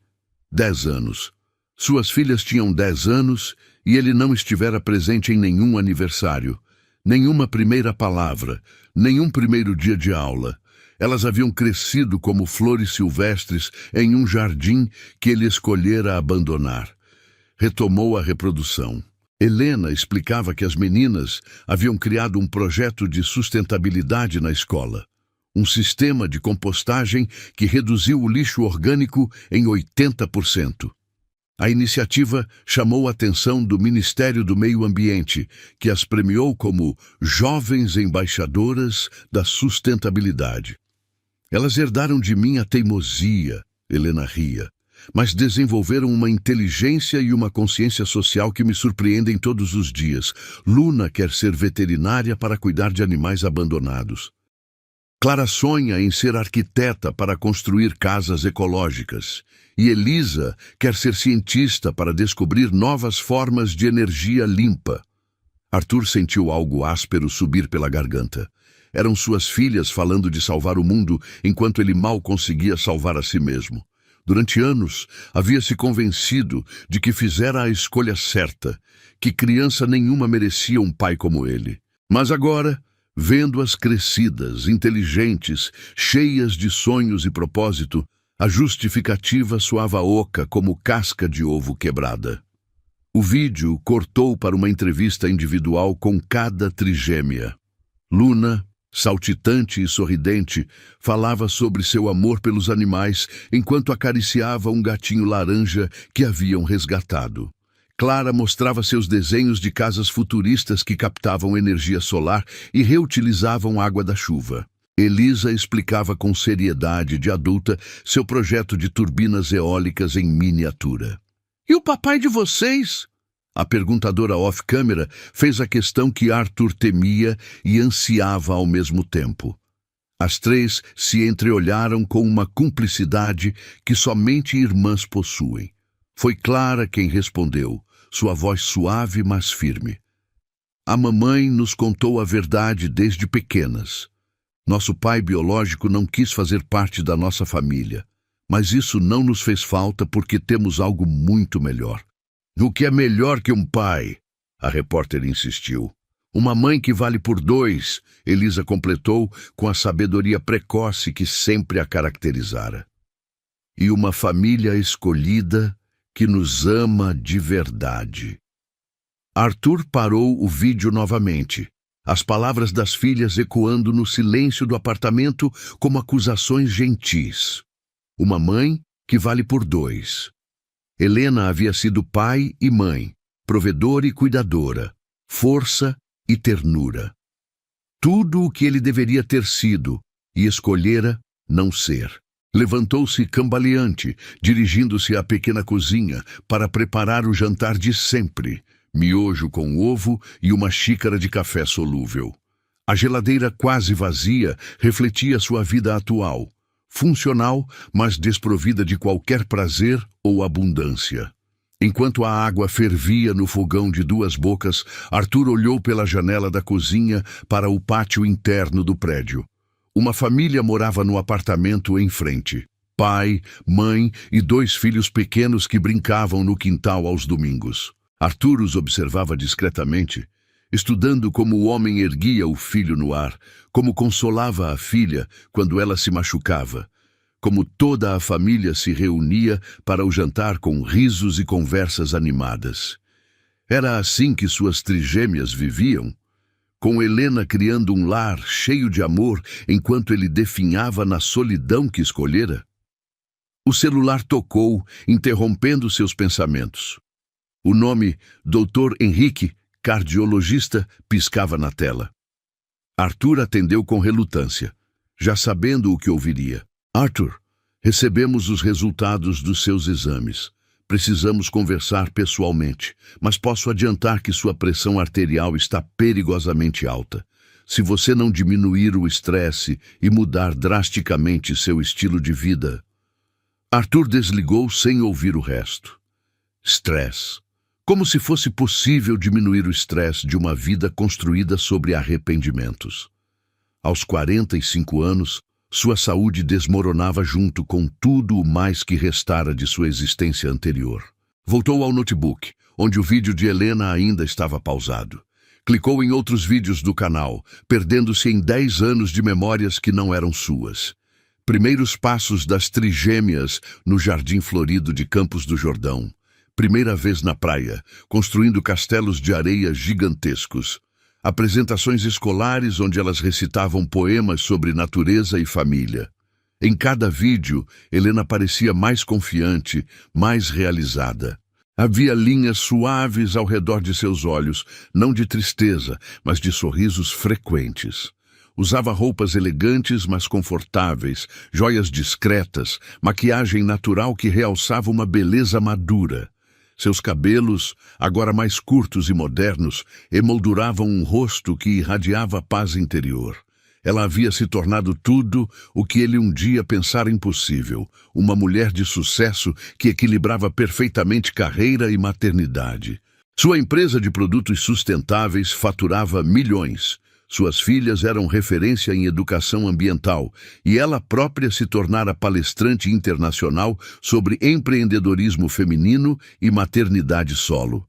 10 anos. Suas filhas tinham 10 anos e ele não estivera presente em nenhum aniversário. Nenhuma primeira palavra, nenhum primeiro dia de aula. Elas haviam crescido como flores silvestres em um jardim que ele escolhera abandonar. Retomou a reprodução. Helena explicava que as meninas haviam criado um projeto de sustentabilidade na escola. Um sistema de compostagem que reduziu o lixo orgânico em 80%. A iniciativa chamou a atenção do Ministério do Meio Ambiente, que as premiou como jovens embaixadoras da sustentabilidade. Elas herdaram de mim a teimosia, Helena ria, mas desenvolveram uma inteligência e uma consciência social que me surpreendem todos os dias. Luna quer ser veterinária para cuidar de animais abandonados. Clara sonha em ser arquiteta para construir casas ecológicas. E Elisa quer ser cientista para descobrir novas formas de energia limpa. Arthur sentiu algo áspero subir pela garganta. Eram suas filhas falando de salvar o mundo enquanto ele mal conseguia salvar a si mesmo. Durante anos, havia se convencido de que fizera a escolha certa, que criança nenhuma merecia um pai como ele. Mas agora, vendo-as crescidas, inteligentes, cheias de sonhos e propósito, a justificativa soava oca como casca de ovo quebrada. O vídeo cortou para uma entrevista individual com cada trigêmea. Luna, saltitante e sorridente, falava sobre seu amor pelos animais enquanto acariciava um gatinho laranja que haviam resgatado. Clara mostrava seus desenhos de casas futuristas que captavam energia solar e reutilizavam água da chuva. Elisa explicava com seriedade de adulta seu projeto de turbinas eólicas em miniatura. E o papai de vocês? A perguntadora off-câmera fez a questão que Arthur temia e ansiava ao mesmo tempo. As três se entreolharam com uma cumplicidade que somente irmãs possuem. Foi Clara quem respondeu, sua voz suave mas firme. A mamãe nos contou a verdade desde pequenas. Nosso pai biológico não quis fazer parte da nossa família, mas isso não nos fez falta porque temos algo muito melhor. O que é melhor que um pai? A repórter insistiu. Uma mãe que vale por 2, Elisa completou com a sabedoria precoce que sempre a caracterizara. E uma família escolhida que nos ama de verdade. Arthur parou o vídeo novamente. As palavras das filhas ecoando no silêncio do apartamento como acusações gentis. Uma mãe que vale por 2. Helena havia sido pai e mãe, provedora e cuidadora, força e ternura. Tudo o que ele deveria ter sido e escolhera não ser. Levantou-se cambaleante, dirigindo-se à pequena cozinha para preparar o jantar de sempre. Miojo com ovo e uma xícara de café solúvel. A geladeira quase vazia refletia sua vida atual, funcional, mas desprovida de qualquer prazer ou abundância. Enquanto a água fervia no fogão de 2 bocas, Arthur olhou pela janela da cozinha para o pátio interno do prédio. Uma família morava no apartamento em frente. Pai, mãe e 2 filhos pequenos que brincavam no quintal aos domingos. Arthur os observava discretamente, estudando como o homem erguia o filho no ar, como consolava a filha quando ela se machucava, como toda a família se reunia para o jantar com risos e conversas animadas. Era assim que suas trigêmeas viviam, com Helena criando um lar cheio de amor enquanto ele definhava na solidão que escolhera. O celular tocou, interrompendo seus pensamentos. O nome Dr. Henrique, cardiologista, piscava na tela. Arthur atendeu com relutância, já sabendo o que ouviria. Arthur, recebemos os resultados dos seus exames. Precisamos conversar pessoalmente, mas posso adiantar que sua pressão arterial está perigosamente alta. Se você não diminuir o estresse e mudar drasticamente seu estilo de vida... Arthur desligou sem ouvir o resto. Estresse. Como se fosse possível diminuir o estresse de uma vida construída sobre arrependimentos. Aos 45 anos, sua saúde desmoronava junto com tudo o mais que restara de sua existência anterior. Voltou ao notebook, onde o vídeo de Helena ainda estava pausado. Clicou em outros vídeos do canal, perdendo-se em 10 anos de memórias que não eram suas. Primeiros passos das trigêmeas no jardim florido de Campos do Jordão. Primeira vez na praia, construindo castelos de areia gigantescos. Apresentações escolares onde elas recitavam poemas sobre natureza e família. Em cada vídeo, Helena parecia mais confiante, mais realizada. Havia linhas suaves ao redor de seus olhos, não de tristeza, mas de sorrisos frequentes. Usava roupas elegantes, mas confortáveis, joias discretas, maquiagem natural que realçava uma beleza madura. Seus cabelos, agora mais curtos e modernos, emolduravam um rosto que irradiava paz interior. Ela havia se tornado tudo o que ele um dia pensara impossível, uma mulher de sucesso que equilibrava perfeitamente carreira e maternidade. Sua empresa de produtos sustentáveis faturava milhões. Suas filhas eram referência em educação ambiental e ela própria se tornara palestrante internacional sobre empreendedorismo feminino e maternidade solo.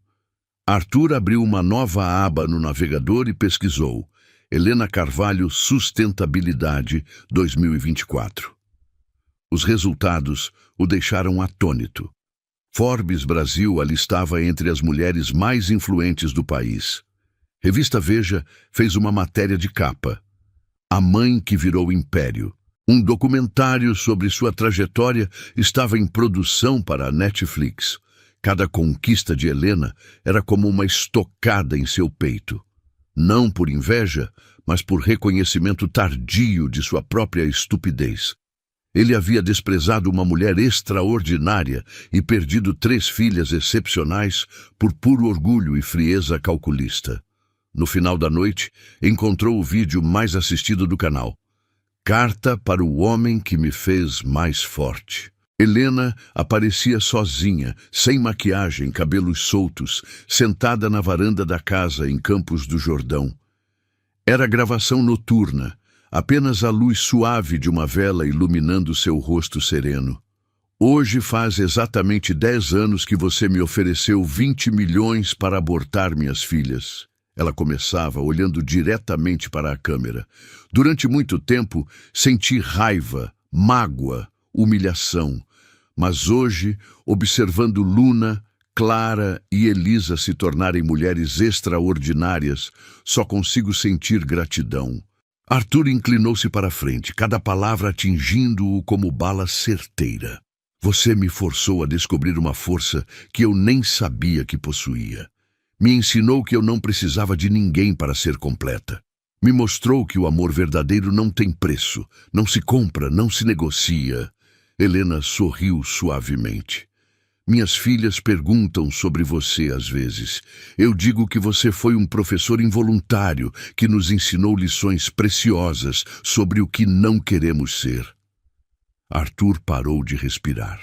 Arthur abriu uma nova aba no navegador e pesquisou Helena Carvalho Sustentabilidade 2024. Os resultados o deixaram atônito. Forbes Brasil a listava entre as mulheres mais influentes do país. Revista Veja fez uma matéria de capa. A Mãe que Virou Império. Um documentário sobre sua trajetória estava em produção para a Netflix. Cada conquista de Helena era como uma estocada em seu peito. Não por inveja, mas por reconhecimento tardio de sua própria estupidez. Ele havia desprezado uma mulher extraordinária e perdido 3 filhas excepcionais por puro orgulho e frieza calculista. No final da noite, encontrou o vídeo mais assistido do canal. Carta para o homem que me fez mais forte. Helena aparecia sozinha, sem maquiagem, cabelos soltos, sentada na varanda da casa em Campos do Jordão. Era gravação noturna, apenas a luz suave de uma vela iluminando seu rosto sereno. Hoje faz exatamente 10 anos que você me ofereceu 20 milhões para abortar minhas filhas. Ela começava olhando diretamente para a câmera. Durante muito tempo, senti raiva, mágoa, humilhação. Mas hoje, observando Luna, Clara e Elisa se tornarem mulheres extraordinárias, só consigo sentir gratidão. Arthur inclinou-se para a frente, cada palavra atingindo-o como bala certeira. Você me forçou a descobrir uma força que eu nem sabia que possuía. Me ensinou que eu não precisava de ninguém para ser completa. Me mostrou que o amor verdadeiro não tem preço, não se compra, não se negocia. Helena sorriu suavemente. Minhas filhas perguntam sobre você às vezes. Eu digo que você foi um professor involuntário que nos ensinou lições preciosas sobre o que não queremos ser. Arthur parou de respirar.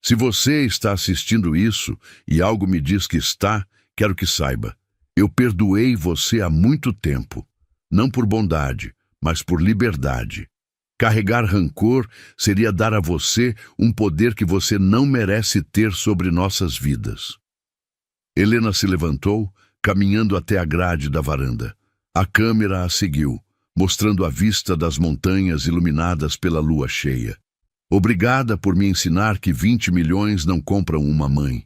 Se você está assistindo isso e algo me diz que está, quero que saiba. Eu perdoei você há muito tempo. Não por bondade, mas por liberdade. Carregar rancor seria dar a você um poder que você não merece ter sobre nossas vidas. Helena se levantou, caminhando até a grade da varanda. A câmera a seguiu, mostrando a vista das montanhas iluminadas pela lua cheia. Obrigada por me ensinar que 20 milhões não compram uma mãe.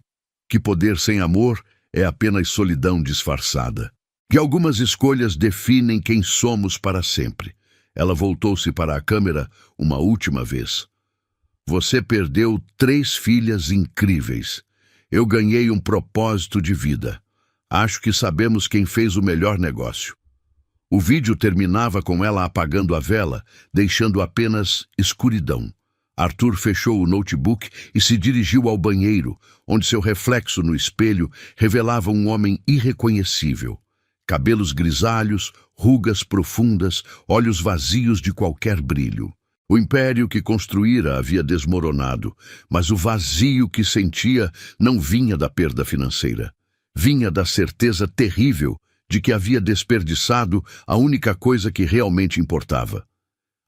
Que poder sem amor é apenas solidão disfarçada. Que algumas escolhas definem quem somos para sempre. Ela voltou-se para a câmera uma última vez. Você perdeu 3 filhas incríveis. Eu ganhei um propósito de vida. Acho que sabemos quem fez o melhor negócio. O vídeo terminava com ela apagando a vela, deixando apenas escuridão. Arthur fechou o notebook e se dirigiu ao banheiro, onde seu reflexo no espelho revelava um homem irreconhecível. Cabelos grisalhos, rugas profundas, olhos vazios de qualquer brilho. O império que construíra havia desmoronado, mas o vazio que sentia não vinha da perda financeira. Vinha da certeza terrível de que havia desperdiçado a única coisa que realmente importava.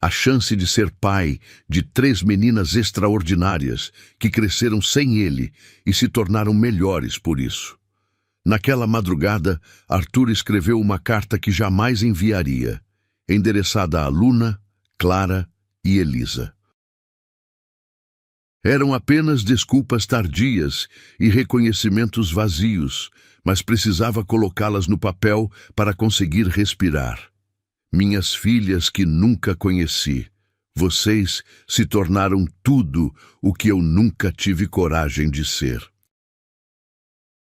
A chance de ser pai de 3 meninas extraordinárias que cresceram sem ele e se tornaram melhores por isso. Naquela madrugada, Arthur escreveu uma carta que jamais enviaria, endereçada a Luna, Clara e Elisa. Eram apenas desculpas tardias e reconhecimentos vazios, mas precisava colocá-las no papel para conseguir respirar. Minhas filhas que nunca conheci, vocês se tornaram tudo o que eu nunca tive coragem de ser.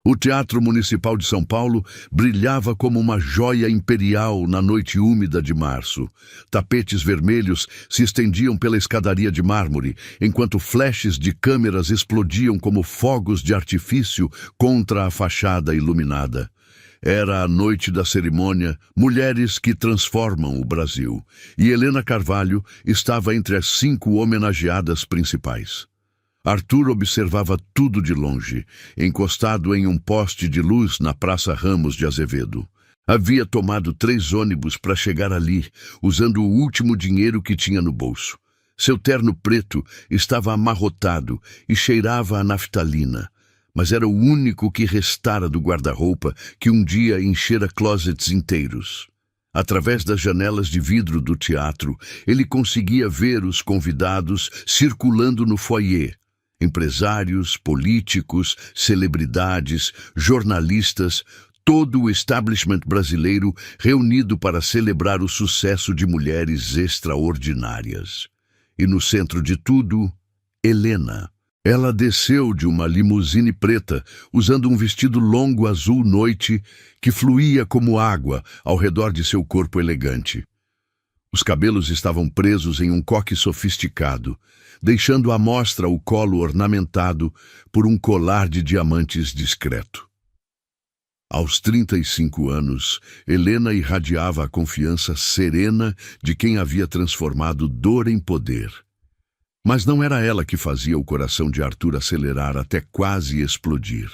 O Teatro Municipal de São Paulo brilhava como uma joia imperial na noite úmida de março. Tapetes vermelhos se estendiam pela escadaria de mármore, enquanto flashes de câmeras explodiam como fogos de artifício contra a fachada iluminada. Era a noite da cerimônia Mulheres que Transformam o Brasil, e Helena Carvalho estava entre as 5 homenageadas principais. Arthur observava tudo de longe, encostado em um poste de luz na Praça Ramos de Azevedo. Havia tomado 3 ônibus para chegar ali, usando o último dinheiro que tinha no bolso. Seu terno preto estava amarrotado e cheirava a naftalina, mas era o único que restara do guarda-roupa que um dia enchera closets inteiros. Através das janelas de vidro do teatro, ele conseguia ver os convidados circulando no foyer. Empresários, políticos, celebridades, jornalistas, todo o establishment brasileiro reunido para celebrar o sucesso de mulheres extraordinárias. E no centro de tudo, Helena. Ela desceu de uma limusine preta, usando um vestido longo azul noite que fluía como água ao redor de seu corpo elegante. Os cabelos estavam presos em um coque sofisticado, deixando à mostra o colo ornamentado por um colar de diamantes discreto. Aos 35 anos, Helena irradiava a confiança serena de quem havia transformado dor em poder. Mas não era ela que fazia o coração de Arthur acelerar até quase explodir.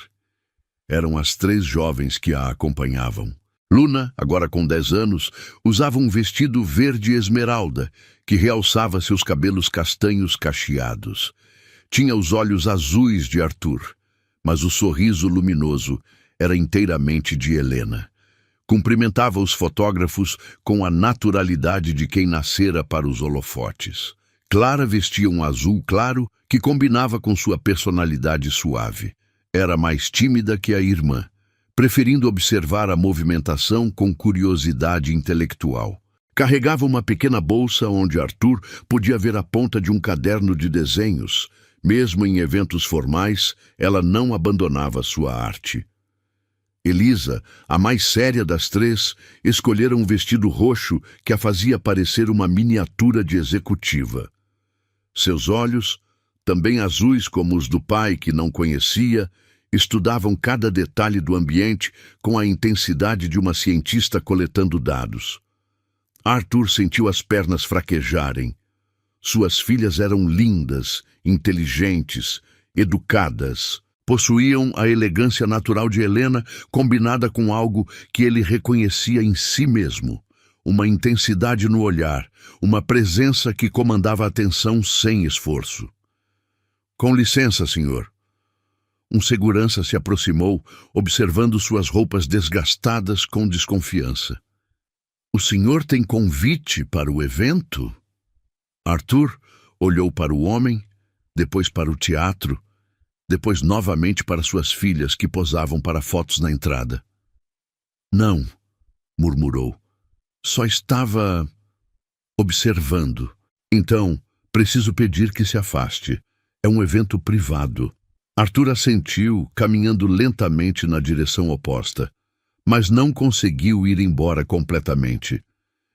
Eram as 3 jovens que a acompanhavam. Luna, agora com 10 anos, usava um vestido verde esmeralda, que realçava seus cabelos castanhos cacheados. Tinha os olhos azuis de Arthur, mas o sorriso luminoso era inteiramente de Helena. Cumprimentava os fotógrafos com a naturalidade de quem nascera para os holofotes. Clara vestia um azul claro que combinava com sua personalidade suave. Era mais tímida que a irmã, preferindo observar a movimentação com curiosidade intelectual. Carregava uma pequena bolsa onde Arthur podia ver a ponta de um caderno de desenhos. Mesmo em eventos formais, ela não abandonava sua arte. Elisa, a mais séria das 3, escolhera um vestido roxo que a fazia parecer uma miniatura de executiva. Seus olhos, também azuis como os do pai que não conhecia, estudavam cada detalhe do ambiente com a intensidade de uma cientista coletando dados. Arthur sentiu as pernas fraquejarem. Suas filhas eram lindas, inteligentes, educadas. Possuíam a elegância natural de Helena, combinada com algo que ele reconhecia em si mesmo. Uma intensidade no olhar, uma presença que comandava a atenção sem esforço. Com licença, senhor. Um segurança se aproximou, observando suas roupas desgastadas com desconfiança. O senhor tem convite para o evento? Arthur olhou para o homem, depois para o teatro, depois novamente para suas filhas que posavam para fotos na entrada. Não, murmurou. Só estava observando. Então, preciso pedir que se afaste. É um evento privado. Arthur assentiu, caminhando lentamente na direção oposta, mas não conseguiu ir embora completamente.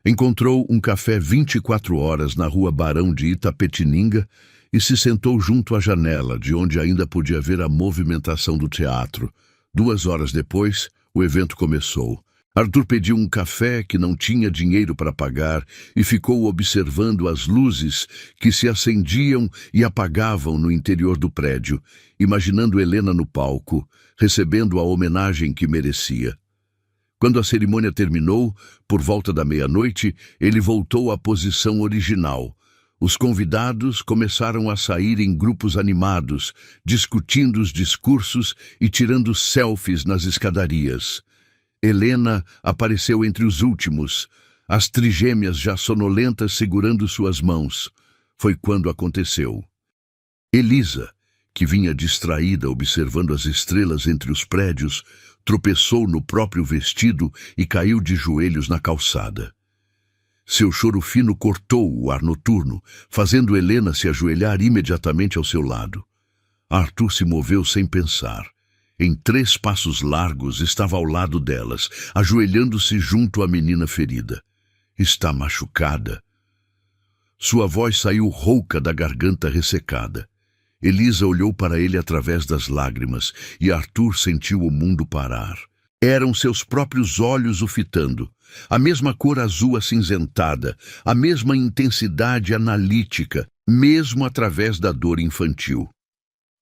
Encontrou um café 24 horas na rua Barão de Itapetininga e se sentou junto à janela, de onde ainda podia ver a movimentação do teatro. 2 horas depois, o evento começou. Arthur pediu um café que não tinha dinheiro para pagar e ficou observando as luzes que se acendiam e apagavam no interior do prédio, imaginando Helena no palco, recebendo a homenagem que merecia. Quando a cerimônia terminou, por volta da meia-noite, ele voltou à posição original, Os convidados começaram a sair em grupos animados, discutindo os discursos e tirando selfies nas escadarias. Helena apareceu entre os últimos, as trigêmeas já sonolentas segurando suas mãos. Foi quando aconteceu. Elisa, que vinha distraída observando as estrelas entre os prédios, tropeçou no próprio vestido e caiu de joelhos na calçada. Seu choro fino cortou o ar noturno, fazendo Helena se ajoelhar imediatamente ao seu lado. Arthur se moveu sem pensar. Em 3 passos largos estava ao lado delas, ajoelhando-se junto à menina ferida. Está machucada. Sua voz saiu rouca da garganta ressecada. Elisa olhou para ele através das lágrimas e Arthur sentiu o mundo parar. Eram seus próprios olhos o fitando. A mesma cor azul acinzentada, a mesma intensidade analítica, mesmo através da dor infantil.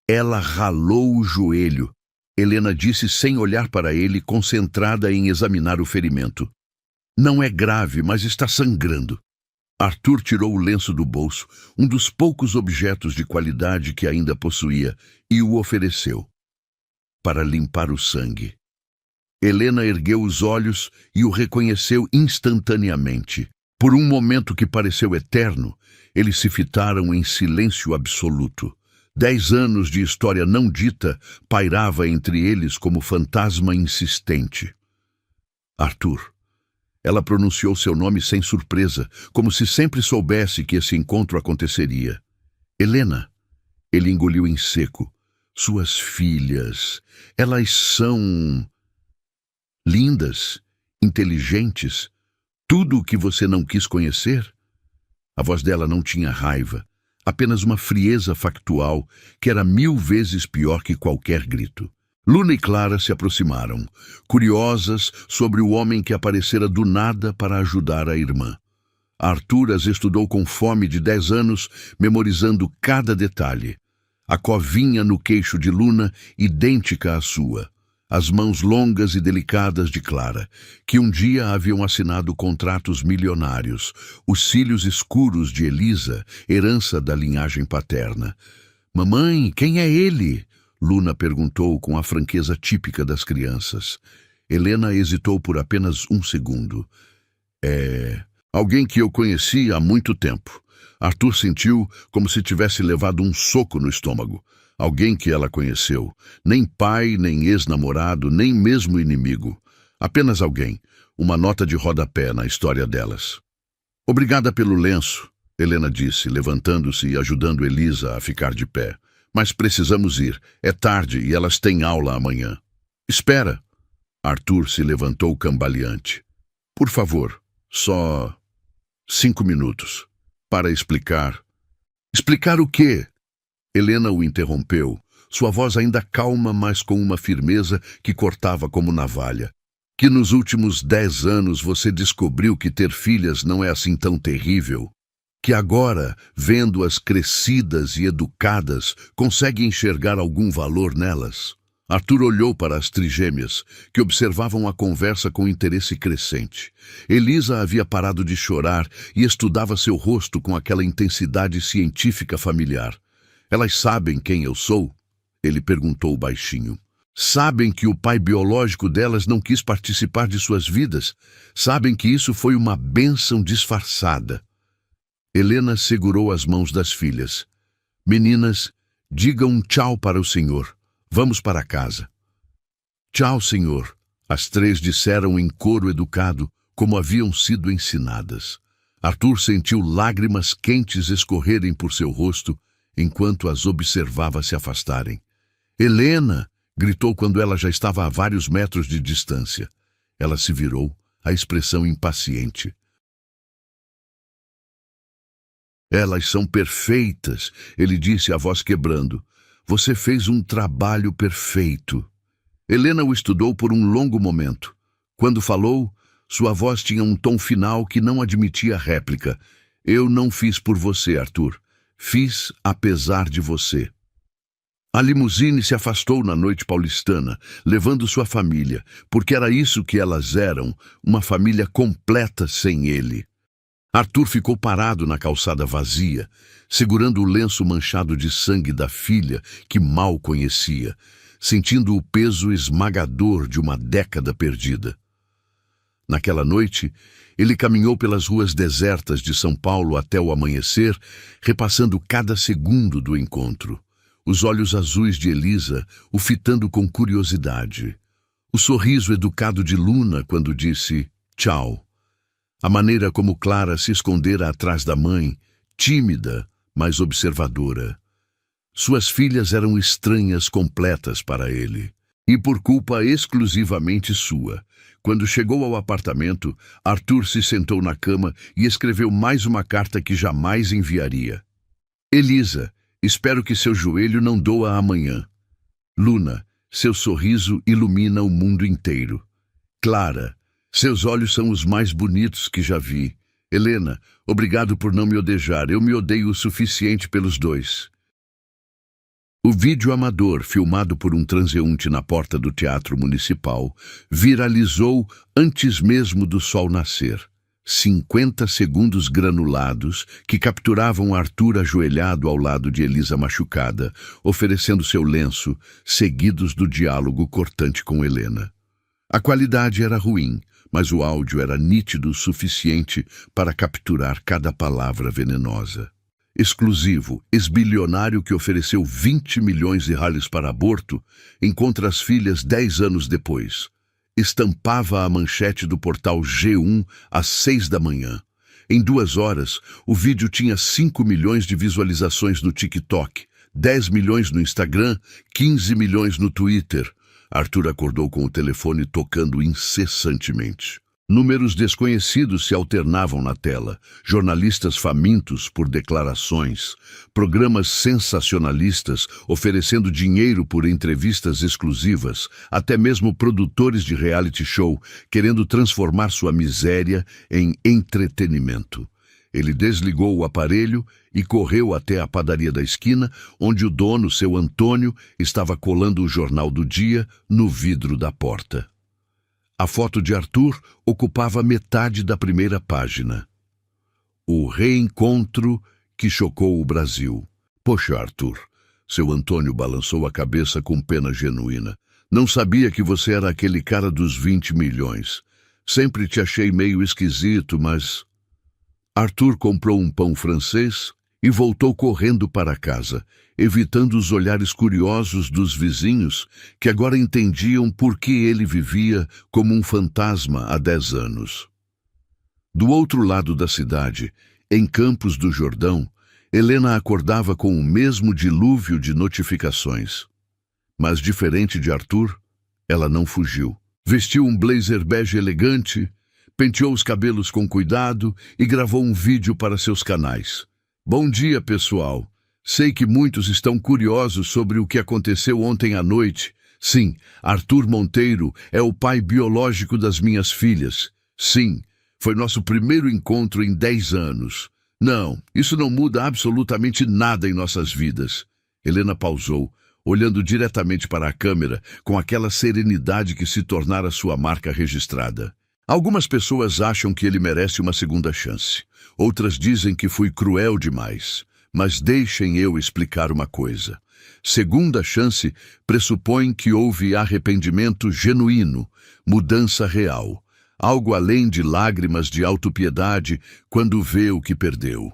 Ela ralou o joelho. Helena disse sem olhar para ele, concentrada em examinar o ferimento. Não é grave, mas está sangrando. Arthur tirou o lenço do bolso, um dos poucos objetos de qualidade que ainda possuía, e o ofereceu. Para limpar o sangue. Helena ergueu os olhos e o reconheceu instantaneamente. Por um momento que pareceu eterno, eles se fitaram em silêncio absoluto. 10 anos de história não dita pairava entre eles como fantasma insistente. Arthur. Ela pronunciou seu nome sem surpresa, como se sempre soubesse que esse encontro aconteceria. Helena. Ele engoliu em seco. Suas filhas. Elas são... lindas, inteligentes, tudo o que você não quis conhecer? A voz dela não tinha raiva, apenas uma frieza factual que era 1000 vezes pior que qualquer grito. Luna e Clara se aproximaram, curiosas sobre o homem que aparecera do nada para ajudar a irmã. Arthur as estudou com fome de 10 anos, memorizando cada detalhe. A covinha no queixo de Luna, idêntica à sua. As mãos longas e delicadas de Clara, que um dia haviam assinado contratos milionários, os cílios escuros de Elisa, herança da linhagem paterna. «Mamãe, quem é ele?» Luna perguntou com a franqueza típica das crianças. Helena hesitou por apenas 1 segundo. «É... alguém que eu conheci há muito tempo». Arthur sentiu como se tivesse levado um soco no estômago. Alguém que ela conheceu. Nem pai, nem ex-namorado, nem mesmo inimigo. Apenas alguém. Uma nota de rodapé na história delas. «Obrigada pelo lenço», Helena disse, levantando-se e ajudando Elisa a ficar de pé. «Mas precisamos ir. É tarde e elas têm aula amanhã». «Espera». Arthur se levantou cambaleante. «Por favor, só 5 minutos. Para explicar». «Explicar o quê?» Helena o interrompeu, sua voz ainda calma, mas com uma firmeza que cortava como navalha. «Que nos últimos 10 anos você descobriu que ter filhas não é assim tão terrível. Que agora, vendo-as crescidas e educadas, consegue enxergar algum valor nelas». Arthur olhou para as trigêmeas, que observavam a conversa com interesse crescente. Elisa havia parado de chorar e estudava seu rosto com aquela intensidade científica familiar. «Elas sabem quem eu sou?» Ele perguntou baixinho. «Sabem que o pai biológico delas não quis participar de suas vidas? Sabem que isso foi uma bênção disfarçada?» Helena segurou as mãos das filhas. «Meninas, digam tchau para o senhor. Vamos para casa». «Tchau, senhor», as 3 disseram em coro educado, como haviam sido ensinadas. Arthur sentiu lágrimas quentes escorrerem por seu rosto, enquanto as observava se afastarem. «Helena!» gritou quando ela já estava a vários metros de distância. Ela se virou, a expressão impaciente. «Elas são perfeitas», ele disse, a voz quebrando. «Você fez um trabalho perfeito». Helena o estudou por um longo momento. Quando falou, sua voz tinha um tom final que não admitia réplica. «Eu não fiz por você, Arthur. Fiz apesar de você». A limusine se afastou na noite paulistana, levando sua família, porque era isso que elas eram, uma família completa sem ele. Arthur ficou parado na calçada vazia, segurando o lenço manchado de sangue da filha que mal conhecia, sentindo o peso esmagador de uma década perdida. Naquela noite, ele caminhou pelas ruas desertas de São Paulo até o amanhecer, repassando cada segundo do encontro. Os olhos azuis de Elisa o fitando com curiosidade. O sorriso educado de Luna quando disse tchau. A maneira como Clara se escondera atrás da mãe, tímida, mas observadora. Suas filhas eram estranhas completas para ele, e por culpa exclusivamente sua. Quando chegou ao apartamento, Arthur se sentou na cama e escreveu mais uma carta que jamais enviaria. Elisa, espero que seu joelho não doa amanhã. Luna, seu sorriso ilumina o mundo inteiro. Clara, seus olhos são os mais bonitos que já vi. Helena, obrigado por não me odejar. Eu me odeio o suficiente pelos dois. O vídeo amador, filmado por um transeunte na porta do Teatro Municipal, viralizou antes mesmo do sol nascer. 50 segundos granulados que capturavam Arthur ajoelhado ao lado de Elisa machucada, oferecendo seu lenço, seguidos do diálogo cortante com Helena. A qualidade era ruim, mas o áudio era nítido o suficiente para capturar cada palavra venenosa. Exclusivo, ex-bilionário que ofereceu 20 milhões de reais para aborto, encontra as filhas 10 anos depois. Estampava a manchete do portal G1 às 6 da manhã. Em 2 horas, o vídeo tinha 5 milhões de visualizações no TikTok, 10 milhões no Instagram, 15 milhões no Twitter. Arthur acordou com o telefone tocando incessantemente. Números desconhecidos se alternavam na tela, jornalistas famintos por declarações, programas sensacionalistas oferecendo dinheiro por entrevistas exclusivas, até mesmo produtores de reality show querendo transformar sua miséria em entretenimento. Ele desligou o aparelho e correu até a padaria da esquina, onde o dono, seu Antônio, estava colando o jornal do dia no vidro da porta. A foto de Arthur ocupava metade da primeira página. O reencontro que chocou o Brasil. Poxa, Arthur, seu Antônio balançou a cabeça com pena genuína. Não sabia que você era aquele cara dos 20 milhões. Sempre te achei meio esquisito, mas... Arthur comprou um pão francês e voltou correndo para casa, evitando os olhares curiosos dos vizinhos que agora entendiam por que ele vivia como um fantasma há 10 anos. Do outro lado da cidade, em Campos do Jordão, Helena acordava com o mesmo dilúvio de notificações. Mas, diferente de Arthur, ela não fugiu. Vestiu um blazer bege elegante, penteou os cabelos com cuidado e gravou um vídeo para seus canais. Bom dia, pessoal. Sei que muitos estão curiosos sobre o que aconteceu ontem à noite. Sim, Arthur Monteiro é o pai biológico das minhas filhas. Sim, foi nosso primeiro encontro em 10 anos. Não, isso não muda absolutamente nada em nossas vidas. Helena pausou, olhando diretamente para a câmera com aquela serenidade que se tornara sua marca registrada. Algumas pessoas acham que ele merece uma segunda chance. Outras dizem que fui cruel demais. Mas deixem eu explicar uma coisa. Segunda chance pressupõe que houve arrependimento genuíno, mudança real, algo além de lágrimas de autopiedade quando vê o que perdeu.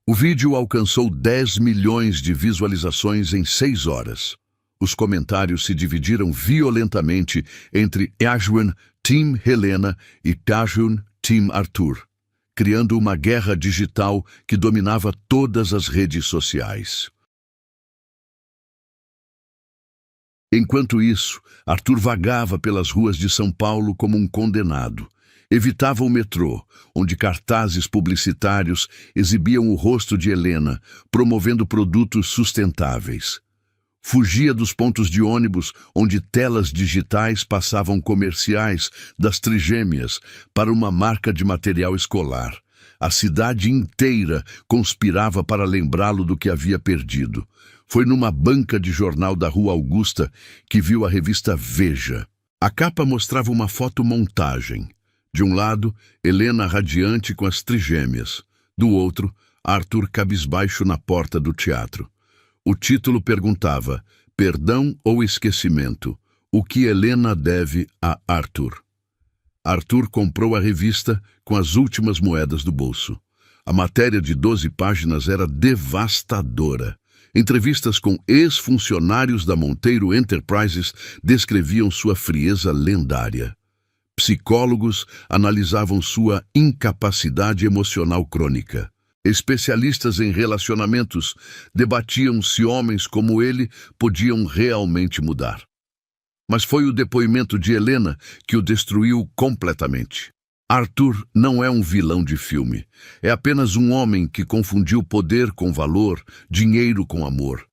O vídeo alcançou 10 milhões de visualizações em 6 horas. Os comentários se dividiram violentamente entre Tajun Team Helena e Tajun Team Arthur, criando uma guerra digital que dominava todas as redes sociais. Enquanto isso, Arthur vagava pelas ruas de São Paulo como um condenado. Evitava o metrô, onde cartazes publicitários exibiam o rosto de Helena, promovendo produtos sustentáveis. Fugia dos pontos de ônibus, onde telas digitais passavam comerciais das trigêmeas para uma marca de material escolar. A cidade inteira conspirava para lembrá-lo do que havia perdido. Foi numa banca de jornal da Rua Augusta que viu a revista Veja. A capa mostrava uma fotomontagem. De um lado, Helena radiante com as trigêmeas. Do outro, Arthur cabisbaixo na porta do teatro. O título perguntava: Perdão ou esquecimento? O que Helena deve a Arthur? Arthur comprou a revista com as últimas moedas do bolso. A matéria de 12 páginas era devastadora. Entrevistas com ex-funcionários da Monteiro Enterprises descreviam sua frieza lendária. Psicólogos analisavam sua incapacidade emocional crônica. Especialistas em relacionamentos debatiam se homens como ele podiam realmente mudar. Mas foi o depoimento de Helena que o destruiu completamente. Arthur não é um vilão de filme. É apenas um homem que confundiu poder com valor, dinheiro com amor.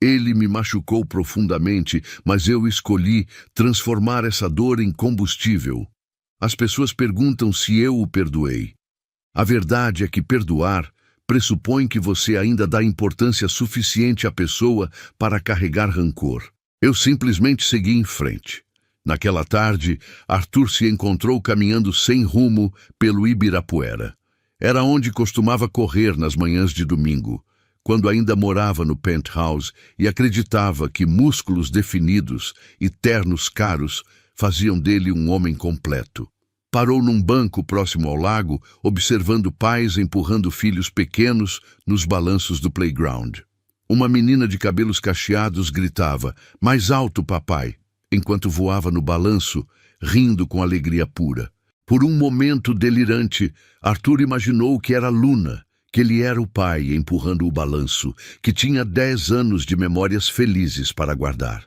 Ele me machucou profundamente, mas eu escolhi transformar essa dor em combustível. As pessoas perguntam se eu o perdoei. A verdade é que perdoar pressupõe que você ainda dá importância suficiente à pessoa para carregar rancor. Eu simplesmente segui em frente. Naquela tarde, Arthur se encontrou caminhando sem rumo pelo Ibirapuera. Era onde costumava correr nas manhãs de domingo, quando ainda morava no penthouse e acreditava que músculos definidos e ternos caros faziam dele um homem completo. Parou num banco próximo ao lago, observando pais empurrando filhos pequenos nos balanços do playground. Uma menina de cabelos cacheados gritava: "Mais alto, papai!", enquanto voava no balanço, rindo com alegria pura. Por um momento delirante, Arthur imaginou que era Luna, que ele era o pai empurrando o balanço, que tinha 10 anos de memórias felizes para guardar.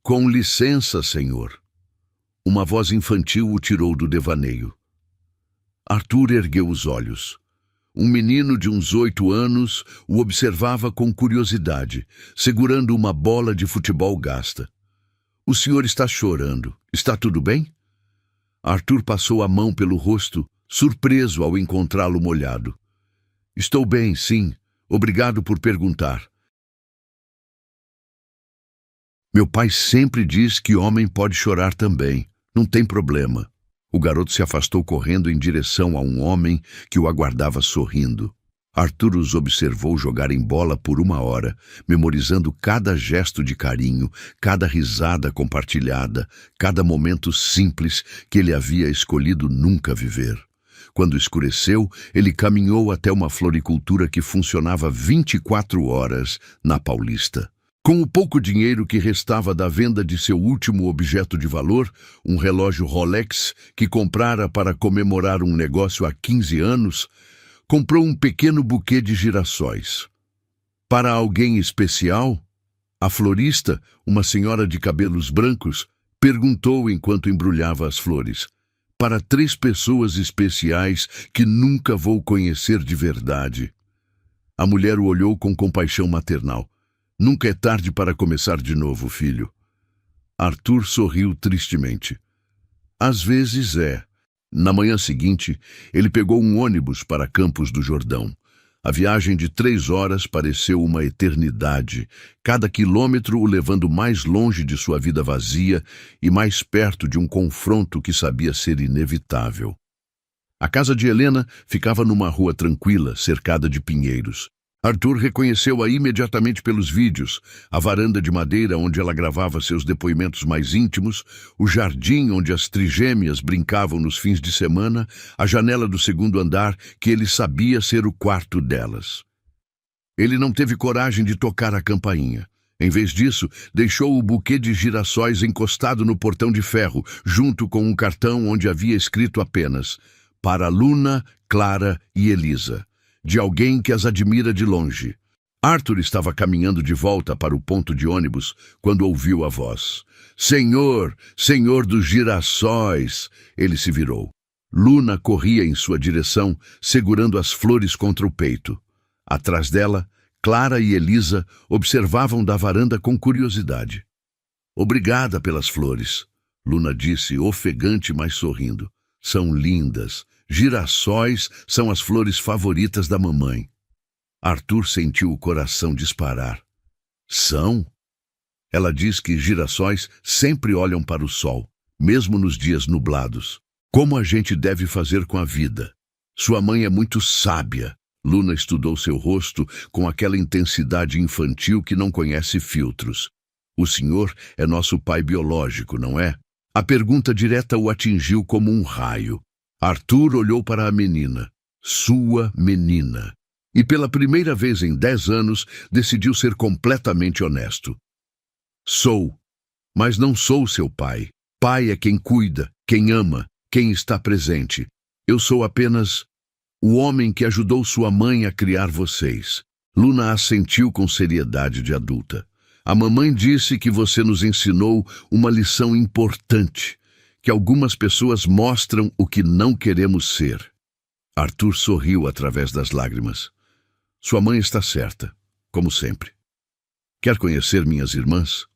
"Com licença, senhor." Uma voz infantil o tirou do devaneio. Arthur ergueu os olhos. Um menino de uns 8 anos o observava com curiosidade, segurando uma bola de futebol gasta. "O senhor está chorando. Está tudo bem?" Arthur passou a mão pelo rosto, surpreso ao encontrá-lo molhado. "Estou bem, sim. Obrigado por perguntar." "Meu pai sempre diz que homem pode chorar também. Não tem problema." O garoto se afastou correndo em direção a um homem que o aguardava sorrindo. Arthur os observou jogarem bola por 1 hora, memorizando cada gesto de carinho, cada risada compartilhada, cada momento simples que ele havia escolhido nunca viver. Quando escureceu, ele caminhou até uma floricultura que funcionava 24 horas na Paulista. Com o pouco dinheiro que restava da venda de seu último objeto de valor, um relógio Rolex que comprara para comemorar um negócio há 15 anos, comprou um pequeno buquê de girassóis. Para alguém especial, a florista, uma senhora de cabelos brancos, perguntou enquanto embrulhava as flores. "Para 3 pessoas especiais que nunca vou conhecer de verdade." A mulher o olhou com compaixão maternal. "Nunca é tarde para começar de novo, filho." Arthur sorriu tristemente. "Às vezes é." Na manhã seguinte, ele pegou um ônibus para Campos do Jordão. A viagem de 3 horas pareceu uma eternidade, cada quilômetro o levando mais longe de sua vida vazia e mais perto de um confronto que sabia ser inevitável. A casa de Helena ficava numa rua tranquila, cercada de pinheiros. Arthur reconheceu-a imediatamente pelos vídeos, a varanda de madeira onde ela gravava seus depoimentos mais íntimos, o jardim onde as trigêmeas brincavam nos fins de semana, a janela do 2º andar que ele sabia ser o quarto delas. Ele não teve coragem de tocar a campainha. Em vez disso, deixou o buquê de girassóis encostado no portão de ferro, junto com um cartão onde havia escrito apenas: "Para Luna, Clara e Elisa. De alguém que as admira de longe." Arthur estava caminhando de volta para o ponto de ônibus quando ouviu a voz. "Senhor, senhor dos girassóis!" Ele se virou. Luna corria em sua direção, segurando as flores contra o peito. Atrás dela, Clara e Elisa observavam da varanda com curiosidade. "Obrigada pelas flores," Luna disse, ofegante, mas sorrindo. "São lindas. Girassóis são as flores favoritas da mamãe." Arthur sentiu o coração disparar. "São?" Ela diz que girassóis sempre olham para o sol, mesmo nos dias nublados. Como a gente deve fazer com a vida? Sua mãe é muito sábia. Luna estudou seu rosto com aquela intensidade infantil que não conhece filtros. O senhor é nosso pai biológico, não é? A pergunta direta o atingiu como um raio. Arthur olhou para a menina. Sua menina. E pela primeira vez em 10 anos, decidiu ser completamente honesto. Sou, mas não sou seu pai. Pai é quem cuida, quem ama, quem está presente. Eu sou apenas o homem que ajudou sua mãe a criar vocês. Luna assentiu com seriedade de adulta. A mamãe disse que você nos ensinou uma lição importante, que algumas pessoas mostram o que não queremos ser. Arthur sorriu através das lágrimas. Sua mãe está certa, como sempre. Quer conhecer minhas irmãs?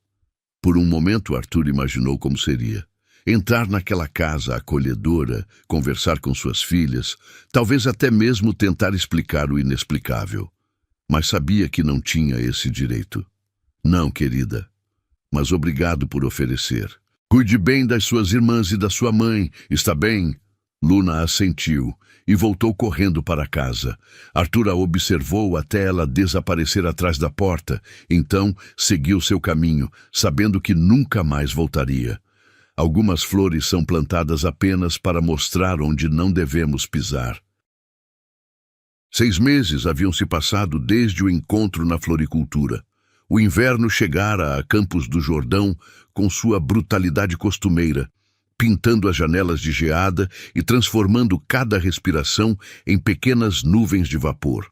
Por um momento, Arthur imaginou como seria. Entrar naquela casa acolhedora, conversar com suas filhas, talvez até mesmo tentar explicar o inexplicável. Mas sabia que não tinha esse direito. Não, querida, mas obrigado por oferecer. Cuide bem das suas irmãs e da sua mãe, está bem? Luna assentiu e voltou correndo para casa. Arthur a observou até ela desaparecer atrás da porta, então seguiu seu caminho, sabendo que nunca mais voltaria. Algumas flores são plantadas apenas para mostrar onde não devemos pisar. 6 meses haviam se passado desde o encontro na floricultura. O inverno chegara a Campos do Jordão com sua brutalidade costumeira, pintando as janelas de geada e transformando cada respiração em pequenas nuvens de vapor.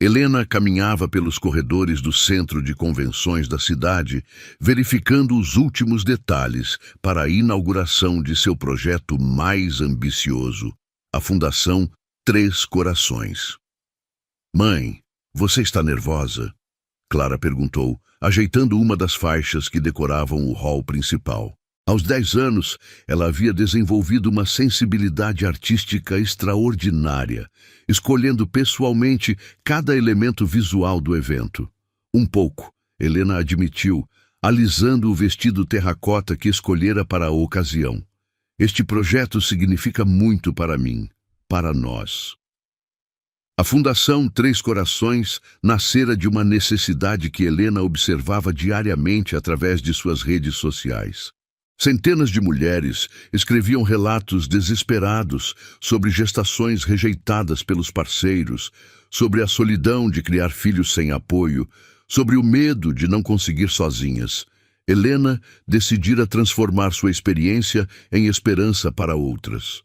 Helena caminhava pelos corredores do centro de convenções da cidade, verificando os últimos detalhes para a inauguração de seu projeto mais ambicioso, a Fundação Três Corações. Mãe, você está nervosa? Clara perguntou, ajeitando uma das faixas que decoravam o hall principal. Aos 10 anos, ela havia desenvolvido uma sensibilidade artística extraordinária, escolhendo pessoalmente cada elemento visual do evento. Um pouco, Helena admitiu, alisando o vestido terracota que escolhera para a ocasião. Este projeto significa muito para mim, para nós. A Fundação Três Corações nascera de uma necessidade que Helena observava diariamente através de suas redes sociais. Centenas de mulheres escreviam relatos desesperados sobre gestações rejeitadas pelos parceiros, sobre a solidão de criar filhos sem apoio, sobre o medo de não conseguir sozinhas. Helena decidira transformar sua experiência em esperança para outras.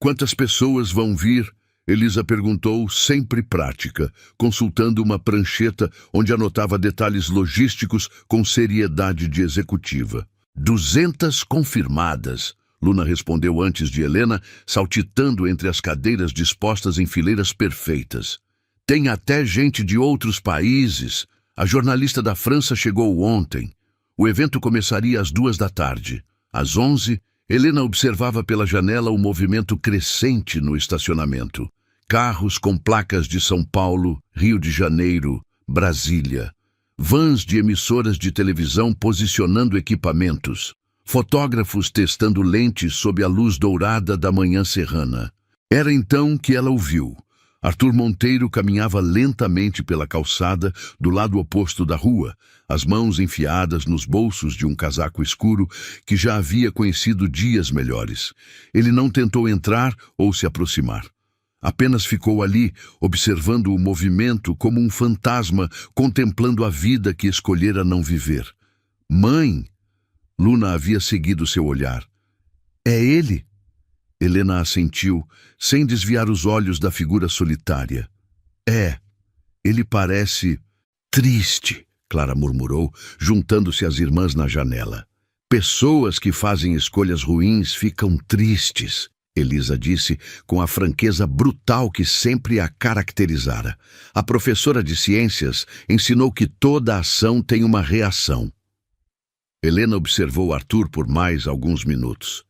Quantas pessoas vão vir? Elisa perguntou, sempre prática, consultando uma prancheta onde anotava detalhes logísticos com seriedade de executiva. 200 confirmadas, Luna respondeu antes de Helena, saltitando entre as cadeiras dispostas em fileiras perfeitas. Tem até gente de outros países. A jornalista da França chegou ontem. O evento começaria às 2 da tarde. Às 11, Helena observava pela janela o movimento crescente no estacionamento. Carros com placas de São Paulo, Rio de Janeiro, Brasília. Vans de emissoras de televisão posicionando equipamentos. Fotógrafos testando lentes sob a luz dourada da manhã serrana. Era então que ela o viu. Arthur Monteiro caminhava lentamente pela calçada do lado oposto da rua, as mãos enfiadas nos bolsos de um casaco escuro que já havia conhecido dias melhores. Ele não tentou entrar ou se aproximar. Apenas ficou ali, observando o movimento como um fantasma, contemplando a vida que escolhera não viver. Mãe! Luna havia seguido seu olhar. É ele? Helena assentiu, sem desviar os olhos da figura solitária. É. Ele parece triste, Clara murmurou, juntando-se às irmãs na janela. Pessoas que fazem escolhas ruins ficam tristes. Elisa disse com a franqueza brutal que sempre a caracterizara. A professora de ciências ensinou que toda ação tem uma reação. Helena observou Arthur por mais alguns minutos.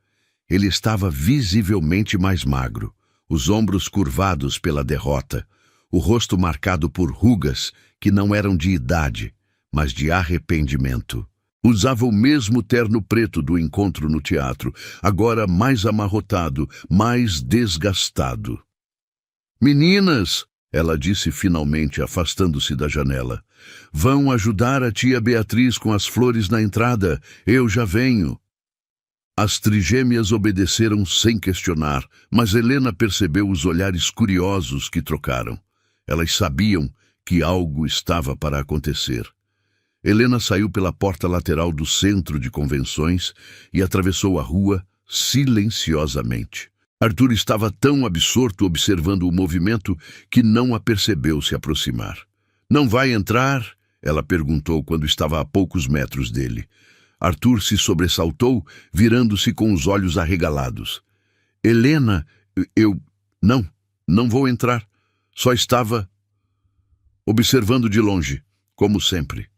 Ele estava visivelmente mais magro, os ombros curvados pela derrota, o rosto marcado por rugas que não eram de idade, mas de arrependimento. Usava o mesmo terno preto do encontro no teatro, agora mais amarrotado, mais desgastado. Meninas, ela disse finalmente, afastando-se da janela. Vão ajudar a tia Beatriz com as flores na entrada. Eu já venho. As trigêmeas obedeceram sem questionar, mas Helena percebeu os olhares curiosos que trocaram. Elas sabiam que algo estava para acontecer. Helena saiu pela porta lateral do centro de convenções e atravessou a rua silenciosamente. Arthur estava tão absorto observando o movimento que não a percebeu se aproximar. Não vai entrar? Ela perguntou quando estava a poucos metros dele. Arthur se sobressaltou, virando-se com os olhos arregalados. Helena, não vou entrar. Só estava observando de longe, como sempre.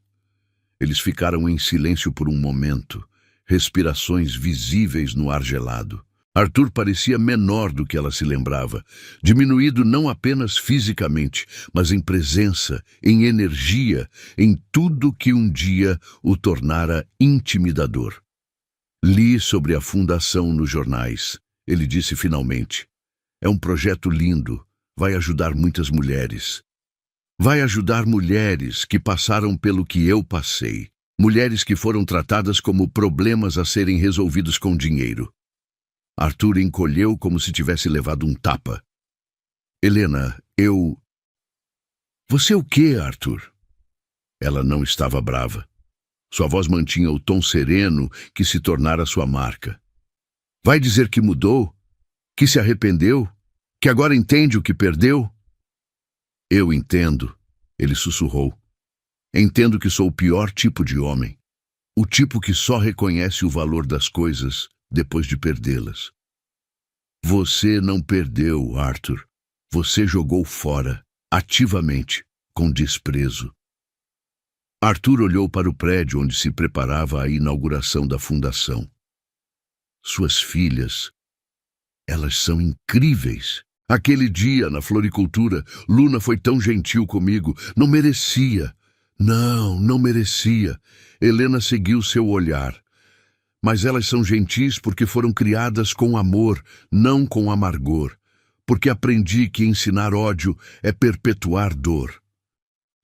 Eles ficaram em silêncio por um momento, respirações visíveis no ar gelado. Arthur parecia menor do que ela se lembrava, diminuído não apenas fisicamente, mas em presença, em energia, em tudo que um dia o tornara intimidador. Li sobre a fundação nos jornais. Ele disse finalmente. É um projeto lindo, vai ajudar muitas mulheres. Vai ajudar mulheres que passaram pelo que eu passei. Mulheres que foram tratadas como problemas a serem resolvidos com dinheiro. Arthur encolheu como se tivesse levado um tapa. Helena, Você o quê, Arthur? Ela não estava brava. Sua voz mantinha o tom sereno que se tornara sua marca. Vai dizer que mudou? Que se arrependeu? Que agora entende o que perdeu? Eu entendo, ele sussurrou. Entendo que sou o pior tipo de homem. O tipo que só reconhece o valor das coisas depois de perdê-las. Você não perdeu, Arthur. Você jogou fora, ativamente, com desprezo. Arthur olhou para o prédio onde se preparava a inauguração da fundação. Suas filhas, elas são incríveis. Aquele dia, na floricultura, Luna foi tão gentil comigo. Não merecia. Não merecia. Helena seguiu seu olhar. Mas elas são gentis porque foram criadas com amor, não com amargor. Porque aprendi que ensinar ódio é perpetuar dor.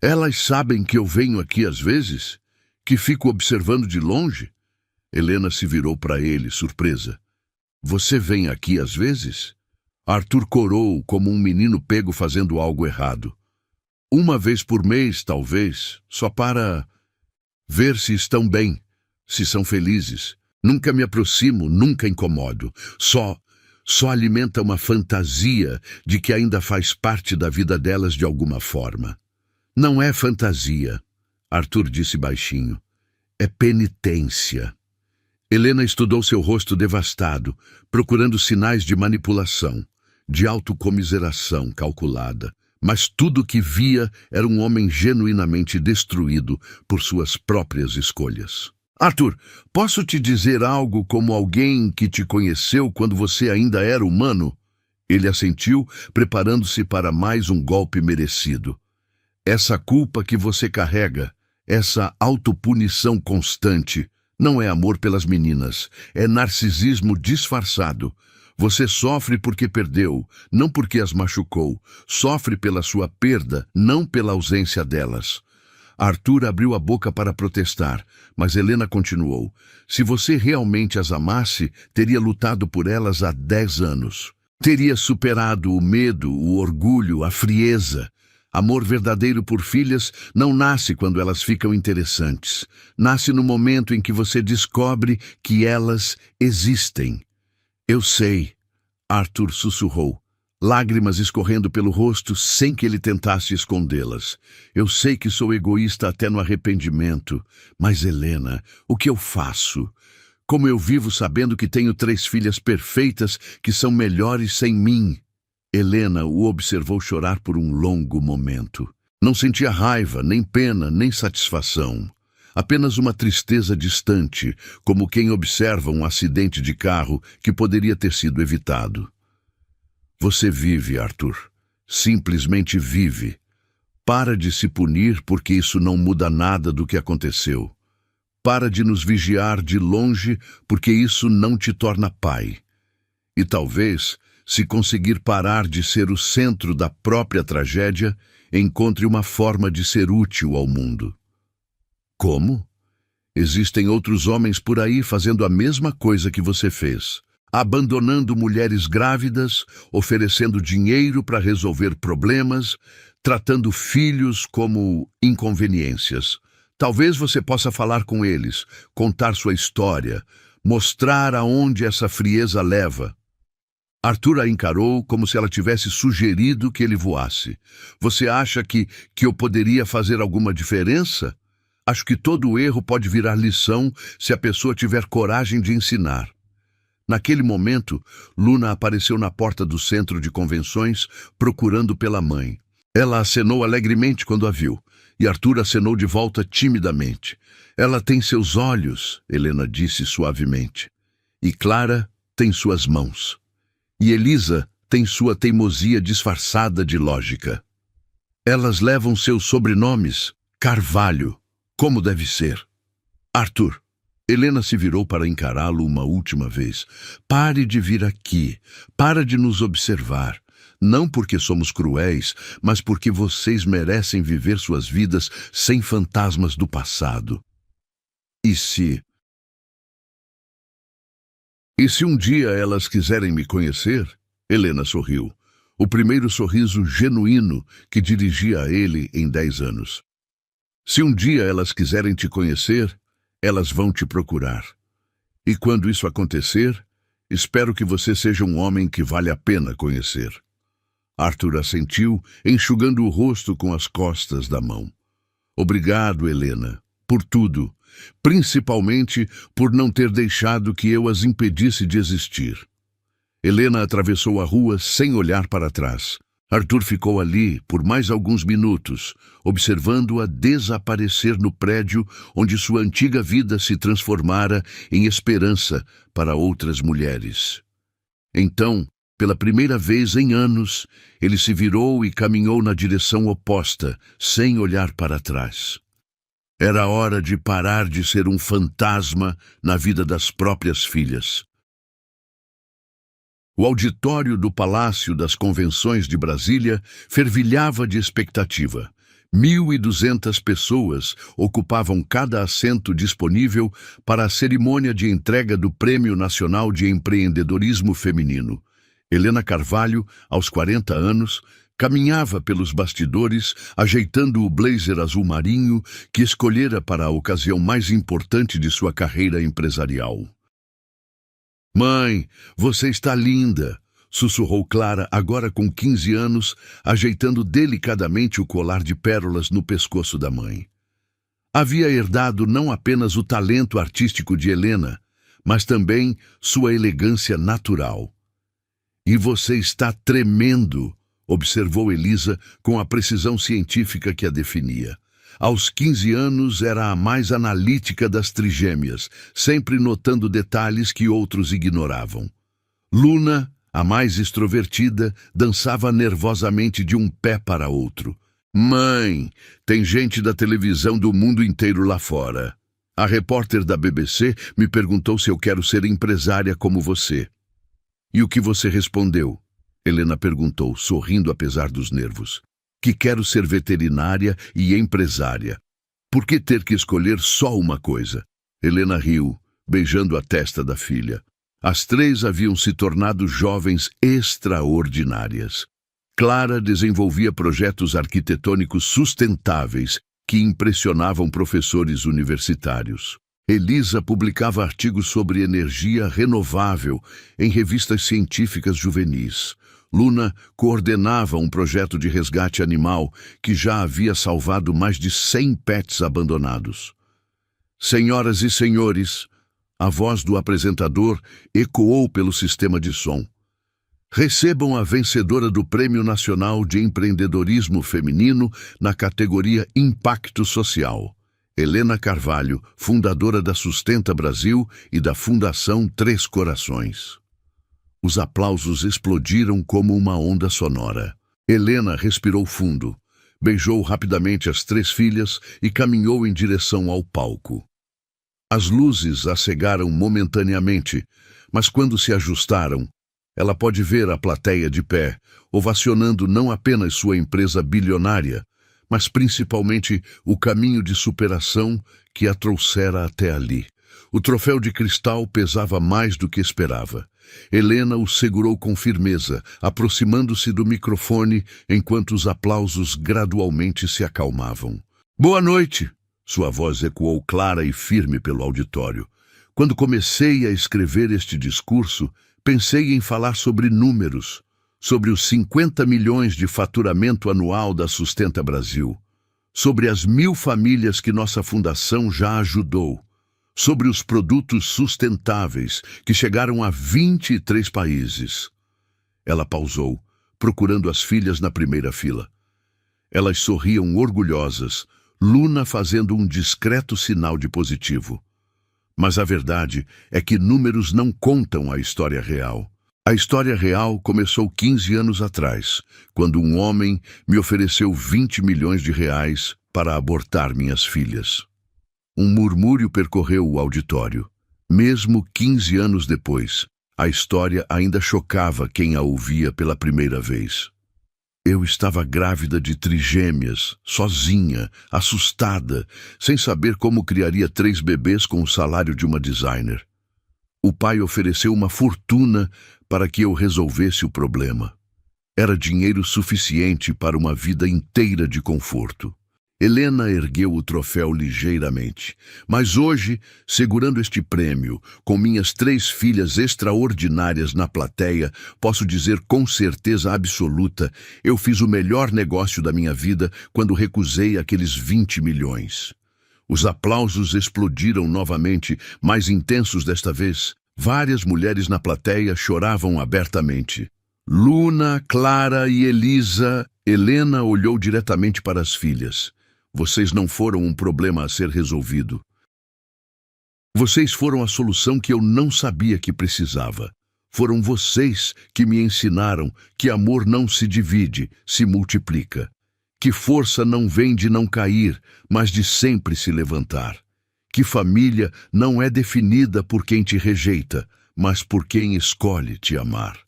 Elas sabem que eu venho aqui às vezes? Que fico observando de longe? Helena se virou para ele, surpresa. Você vem aqui às vezes? Arthur corou como um menino pego fazendo algo errado. Uma vez por mês, talvez, só para ver se estão bem, se são felizes. Nunca me aproximo, nunca incomodo. Só alimenta uma fantasia de que ainda faz parte da vida delas de alguma forma. Não é fantasia, Arthur disse baixinho. É penitência. Helena estudou seu rosto devastado, procurando sinais de manipulação, de autocomiseração calculada. Mas tudo o que via era um homem genuinamente destruído por suas próprias escolhas. Arthur, posso te dizer algo como alguém que te conheceu quando você ainda era humano? Ele assentiu, preparando-se para mais um golpe merecido. Essa culpa que você carrega, essa autopunição constante, não é amor pelas meninas, é narcisismo disfarçado. Você sofre porque perdeu, não porque as machucou. Sofre pela sua perda, não pela ausência delas. Arthur abriu a boca para protestar, mas Helena continuou. Se você realmente as amasse, teria lutado por elas há 10 anos. Teria superado o medo, o orgulho, a frieza. Amor verdadeiro por filhas não nasce quando elas ficam interessantes. Nasce no momento em que você descobre que elas existem. Eu sei, Arthur sussurrou, lágrimas escorrendo pelo rosto sem que ele tentasse escondê-las. Eu sei que sou egoísta até no arrependimento, mas Helena, o que eu faço? Como eu vivo sabendo que tenho 3 filhas perfeitas que são melhores sem mim? Helena o observou chorar por um longo momento. Não sentia raiva, nem pena, nem satisfação. Apenas uma tristeza distante, como quem observa um acidente de carro que poderia ter sido evitado. Você vive, Arthur. Simplesmente vive. Para de se punir porque isso não muda nada do que aconteceu. Para de nos vigiar de longe, porque isso não te torna pai. E talvez, se conseguir parar de ser o centro da própria tragédia, encontre uma forma de ser útil ao mundo. Como? Existem outros homens por aí fazendo a mesma coisa que você fez, abandonando mulheres grávidas, oferecendo dinheiro para resolver problemas, tratando filhos como inconveniências. Talvez você possa falar com eles, contar sua história, mostrar aonde essa frieza leva. Arthur a encarou como se ela tivesse sugerido que ele voasse. Você acha que eu poderia fazer alguma diferença? Acho que todo erro pode virar lição se a pessoa tiver coragem de ensinar. Naquele momento, Luna apareceu na porta do centro de convenções, procurando pela mãe. Ela acenou alegremente quando a viu, e Arthur acenou de volta timidamente. Ela tem seus olhos, Helena disse suavemente, e Clara tem suas mãos. E Elisa tem sua teimosia disfarçada de lógica. Elas levam seus sobrenomes, Carvalho, como deve ser. Arthur. Helena se virou para encará-lo uma última vez. Pare de vir aqui. Para de nos observar. Não porque somos cruéis, mas porque vocês merecem viver suas vidas sem fantasmas do passado. E se um dia elas quiserem me conhecer? Helena sorriu. O primeiro sorriso genuíno que dirigia a ele em 10 anos. Se um dia elas quiserem te conhecer, elas vão te procurar. E quando isso acontecer, espero que você seja um homem que vale a pena conhecer. Arthur assentiu, enxugando o rosto com as costas da mão. Obrigado, Helena, por tudo, principalmente por não ter deixado que eu as impedisse de existir. Helena atravessou a rua sem olhar para trás. Arthur ficou ali por mais alguns minutos, observando-a desaparecer no prédio onde sua antiga vida se transformara em esperança para outras mulheres. Então, pela primeira vez em anos, ele se virou e caminhou na direção oposta, sem olhar para trás. Era hora de parar de ser um fantasma na vida das próprias filhas. O auditório do Palácio das Convenções de Brasília fervilhava de expectativa. 1.200 pessoas ocupavam cada assento disponível para a cerimônia de entrega do Prêmio Nacional de Empreendedorismo Feminino. Helena Carvalho, aos 40 anos, caminhava pelos bastidores, ajeitando o blazer azul marinho que escolhera para a ocasião mais importante de sua carreira empresarial. Mãe, você está linda, sussurrou Clara, agora com 15 anos, ajeitando delicadamente o colar de pérolas no pescoço da mãe. Havia herdado não apenas o talento artístico de Helena, mas também sua elegância natural. E você está tremendo, observou Elisa com a precisão científica que a definia. Aos 15 anos era a mais analítica das trigêmeas, sempre notando detalhes que outros ignoravam. Luna, a mais extrovertida, dançava nervosamente de um pé para outro. Mãe, tem gente da televisão do mundo inteiro lá fora. A repórter da BBC me perguntou se eu quero ser empresária como você. E o que você respondeu? Helena perguntou, sorrindo apesar dos nervos. Que quero ser veterinária e empresária. Por que ter que escolher só uma coisa? Helena riu, beijando a testa da filha. As três haviam se tornado jovens extraordinárias. Clara desenvolvia projetos arquitetônicos sustentáveis que impressionavam professores universitários. Elisa publicava artigos sobre energia renovável em revistas científicas juvenis. Luna coordenava um projeto de resgate animal que já havia salvado mais de 100 pets abandonados. Senhoras e senhores, a voz do apresentador ecoou pelo sistema de som. Recebam a vencedora do Prêmio Nacional de Empreendedorismo Feminino na categoria Impacto Social. Helena Carvalho, fundadora da Sustenta Brasil e da Fundação Três Corações. Os aplausos explodiram como uma onda sonora. Helena respirou fundo, beijou rapidamente as três filhas e caminhou em direção ao palco. As luzes a cegaram momentaneamente, mas quando se ajustaram, ela pode ver a plateia de pé, ovacionando não apenas sua empresa bilionária, mas principalmente o caminho de superação que a trouxera até ali. O troféu de cristal pesava mais do que esperava. Helena o segurou com firmeza, aproximando-se do microfone enquanto os aplausos gradualmente se acalmavam. "Boa noite!" Sua voz ecoou clara e firme pelo auditório. Quando comecei a escrever este discurso, pensei em falar sobre números, sobre os 50 milhões de faturamento anual da Sustenta Brasil, sobre as 1.000 famílias que nossa fundação já ajudou, sobre os produtos sustentáveis que chegaram a 23 países. Ela pausou, procurando as filhas na primeira fila. Elas sorriam orgulhosas, Luna fazendo um discreto sinal de positivo. Mas a verdade é que números não contam a história real. A história real começou 15 anos atrás, quando um homem me ofereceu 20 milhões de reais para abortar minhas filhas. Um murmúrio percorreu o auditório. Mesmo 15 anos depois, a história ainda chocava quem a ouvia pela primeira vez. Eu estava grávida de trigêmeas, sozinha, assustada, sem saber como criaria 3 bebês com o salário de uma designer. O pai ofereceu uma fortuna para que eu resolvesse o problema. Era dinheiro suficiente para uma vida inteira de conforto. Helena ergueu o troféu ligeiramente. Mas hoje, segurando este prêmio, com minhas 3 filhas extraordinárias na plateia, posso dizer com certeza absoluta, eu fiz o melhor negócio da minha vida quando recusei aqueles 20 milhões. Os aplausos explodiram novamente, mais intensos desta vez. Várias mulheres na plateia choravam abertamente. Luna, Clara e Elisa. Helena olhou diretamente para as filhas. Vocês não foram um problema a ser resolvido. Vocês foram a solução que eu não sabia que precisava. Foram vocês que me ensinaram que amor não se divide, se multiplica. Que força não vem de não cair, mas de sempre se levantar. Que família não é definida por quem te rejeita, mas por quem escolhe te amar.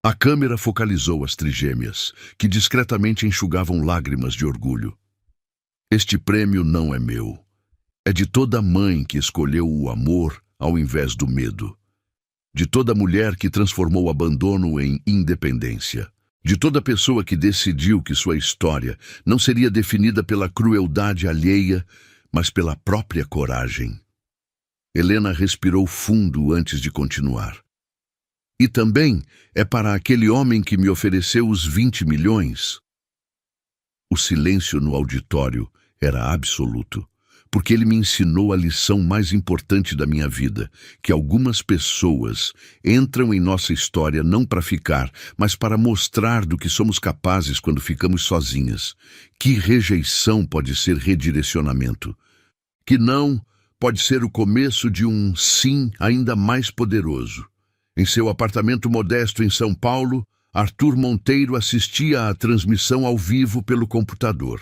A câmera focalizou as trigêmeas, que discretamente enxugavam lágrimas de orgulho. Este prêmio não é meu. É de toda mãe que escolheu o amor ao invés do medo. De toda mulher que transformou o abandono em independência. De toda pessoa que decidiu que sua história não seria definida pela crueldade alheia, mas pela própria coragem. Helena respirou fundo antes de continuar. E também é para aquele homem que me ofereceu os 20 milhões. O silêncio no auditório era absoluto, porque ele me ensinou a lição mais importante da minha vida, que algumas pessoas entram em nossa história não para ficar, mas para mostrar do que somos capazes quando ficamos sozinhas. Que rejeição pode ser redirecionamento. Que não pode ser o começo de um sim ainda mais poderoso. Em seu apartamento modesto em São Paulo, Arthur Monteiro assistia à transmissão ao vivo pelo computador.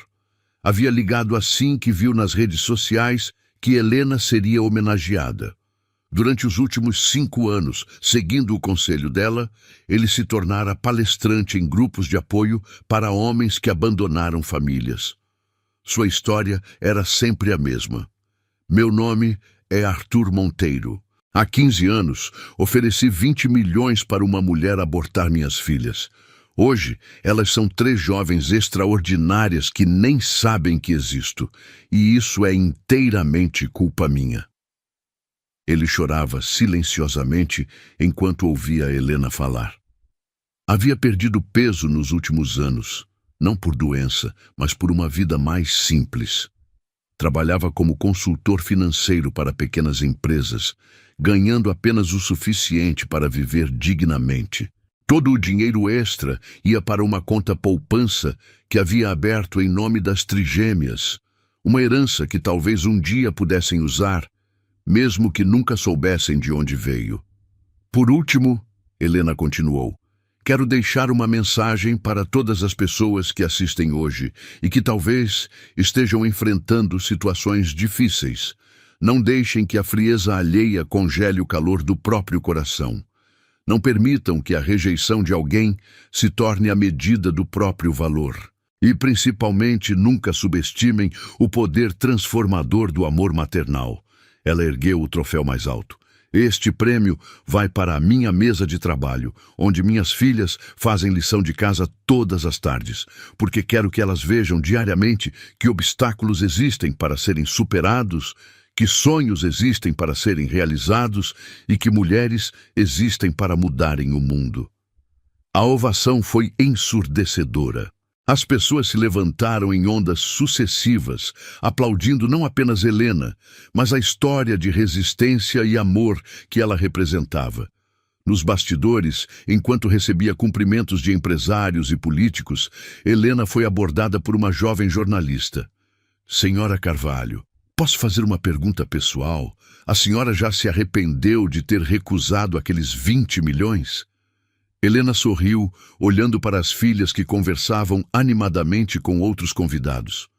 Havia ligado assim que viu nas redes sociais que Helena seria homenageada. Durante os últimos 5 anos, seguindo o conselho dela, ele se tornara palestrante em grupos de apoio para homens que abandonaram famílias. Sua história era sempre a mesma. Meu nome é Arthur Monteiro. Há 15 anos, ofereci 20 milhões para uma mulher abortar minhas filhas. Hoje, elas são 3 jovens extraordinárias que nem sabem que existo, e isso é inteiramente culpa minha. Ele chorava silenciosamente enquanto ouvia Helena falar. Havia perdido peso nos últimos anos, não por doença, mas por uma vida mais simples. Trabalhava como consultor financeiro para pequenas empresas, ganhando apenas o suficiente para viver dignamente. Todo o dinheiro extra ia para uma conta poupança que havia aberto em nome das trigêmeas, uma herança que talvez um dia pudessem usar, mesmo que nunca soubessem de onde veio. Por último, Helena continuou, quero deixar uma mensagem para todas as pessoas que assistem hoje e que talvez estejam enfrentando situações difíceis. Não deixem que a frieza alheia congele o calor do próprio coração. Não permitam que a rejeição de alguém se torne a medida do próprio valor. E, principalmente, nunca subestimem o poder transformador do amor maternal. Ela ergueu o troféu mais alto. Este prêmio vai para a minha mesa de trabalho, onde minhas filhas fazem lição de casa todas as tardes, porque quero que elas vejam diariamente que obstáculos existem para serem superados, que sonhos existem para serem realizados e que mulheres existem para mudarem o mundo. A ovação foi ensurdecedora. As pessoas se levantaram em ondas sucessivas, aplaudindo não apenas Helena, mas a história de resistência e amor que ela representava. Nos bastidores, enquanto recebia cumprimentos de empresários e políticos, Helena foi abordada por uma jovem jornalista. Senhora Carvalho, posso fazer uma pergunta pessoal? A senhora já se arrependeu de ter recusado aqueles 20 milhões? Helena sorriu, olhando para as filhas que conversavam animadamente com outros convidados.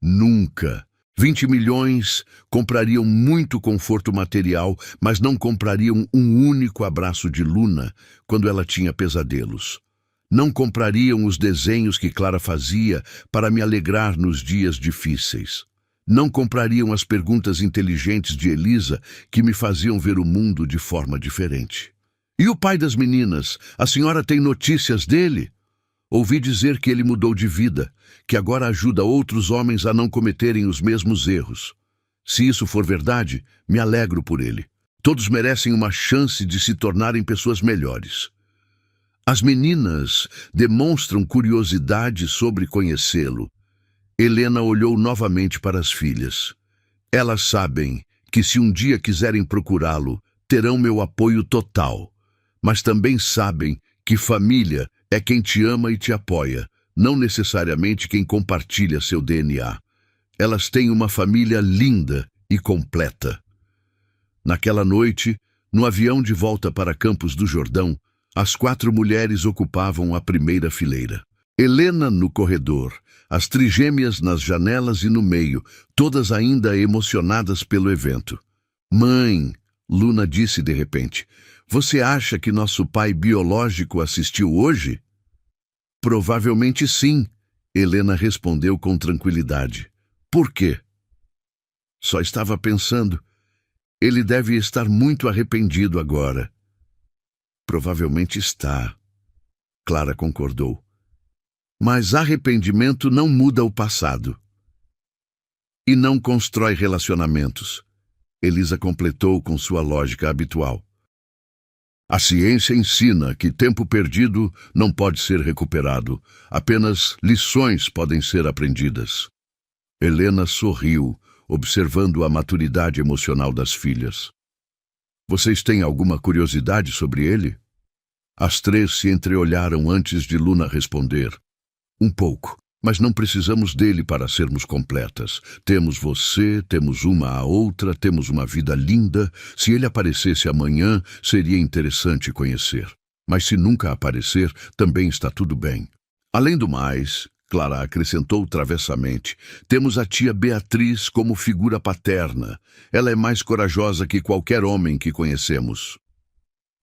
Nunca. 20 milhões comprariam muito conforto material, mas não comprariam um único abraço de Luna quando ela tinha pesadelos. Não comprariam os desenhos que Clara fazia para me alegrar nos dias difíceis. Não comprariam as perguntas inteligentes de Elisa que me faziam ver o mundo de forma diferente. E o pai das meninas? A senhora tem notícias dele? Ouvi dizer que ele mudou de vida, que agora ajuda outros homens a não cometerem os mesmos erros. Se isso for verdade, me alegro por ele. Todos merecem uma chance de se tornarem pessoas melhores. As meninas demonstram curiosidade sobre conhecê-lo. Helena olhou novamente para as filhas. Elas sabem que se um dia quiserem procurá-lo, terão meu apoio total. Mas também sabem que família é quem te ama e te apoia, não necessariamente quem compartilha seu DNA. Elas têm uma família linda e completa. Naquela noite, no avião de volta para Campos do Jordão, as 4 mulheres ocupavam a primeira fileira. Helena no corredor, as trigêmeas nas janelas e no meio, todas ainda emocionadas pelo evento. Mãe, Luna disse de repente, você acha que nosso pai biológico assistiu hoje? Provavelmente sim, Helena respondeu com tranquilidade. Por quê? Só estava pensando. Ele deve estar muito arrependido agora. Provavelmente está, Clara concordou. Mas arrependimento não muda o passado. E não constrói relacionamentos. Elisa completou com sua lógica habitual. A ciência ensina que tempo perdido não pode ser recuperado, apenas lições podem ser aprendidas. Helena sorriu, observando a maturidade emocional das filhas. Vocês têm alguma curiosidade sobre ele? As 3 se entreolharam antes de Luna responder. Um pouco. Mas não precisamos dele para sermos completas. Temos você, temos uma a outra, temos uma vida linda. Se ele aparecesse amanhã, seria interessante conhecer. Mas se nunca aparecer, também está tudo bem. Além do mais, Clara acrescentou travessamente, temos a tia Beatriz como figura paterna. Ela é mais corajosa que qualquer homem que conhecemos.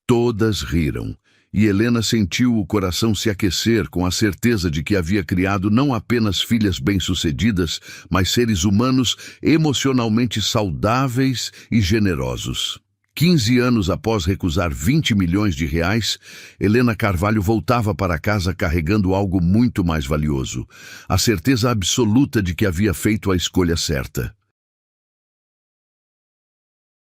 Todas riram. E Helena sentiu o coração se aquecer com a certeza de que havia criado não apenas filhas bem-sucedidas, mas seres humanos emocionalmente saudáveis e generosos. 15 anos após recusar 20 milhões de reais, Helena Carvalho voltava para casa carregando algo muito mais valioso, a certeza absoluta de que havia feito a escolha certa.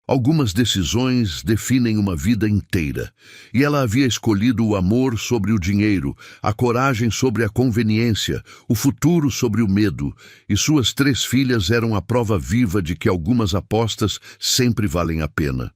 Algumas decisões definem uma vida inteira, e ela havia escolhido o amor sobre o dinheiro, a coragem sobre a conveniência, o futuro sobre o medo, e suas 3 filhas eram a prova viva de que algumas apostas sempre valem a pena.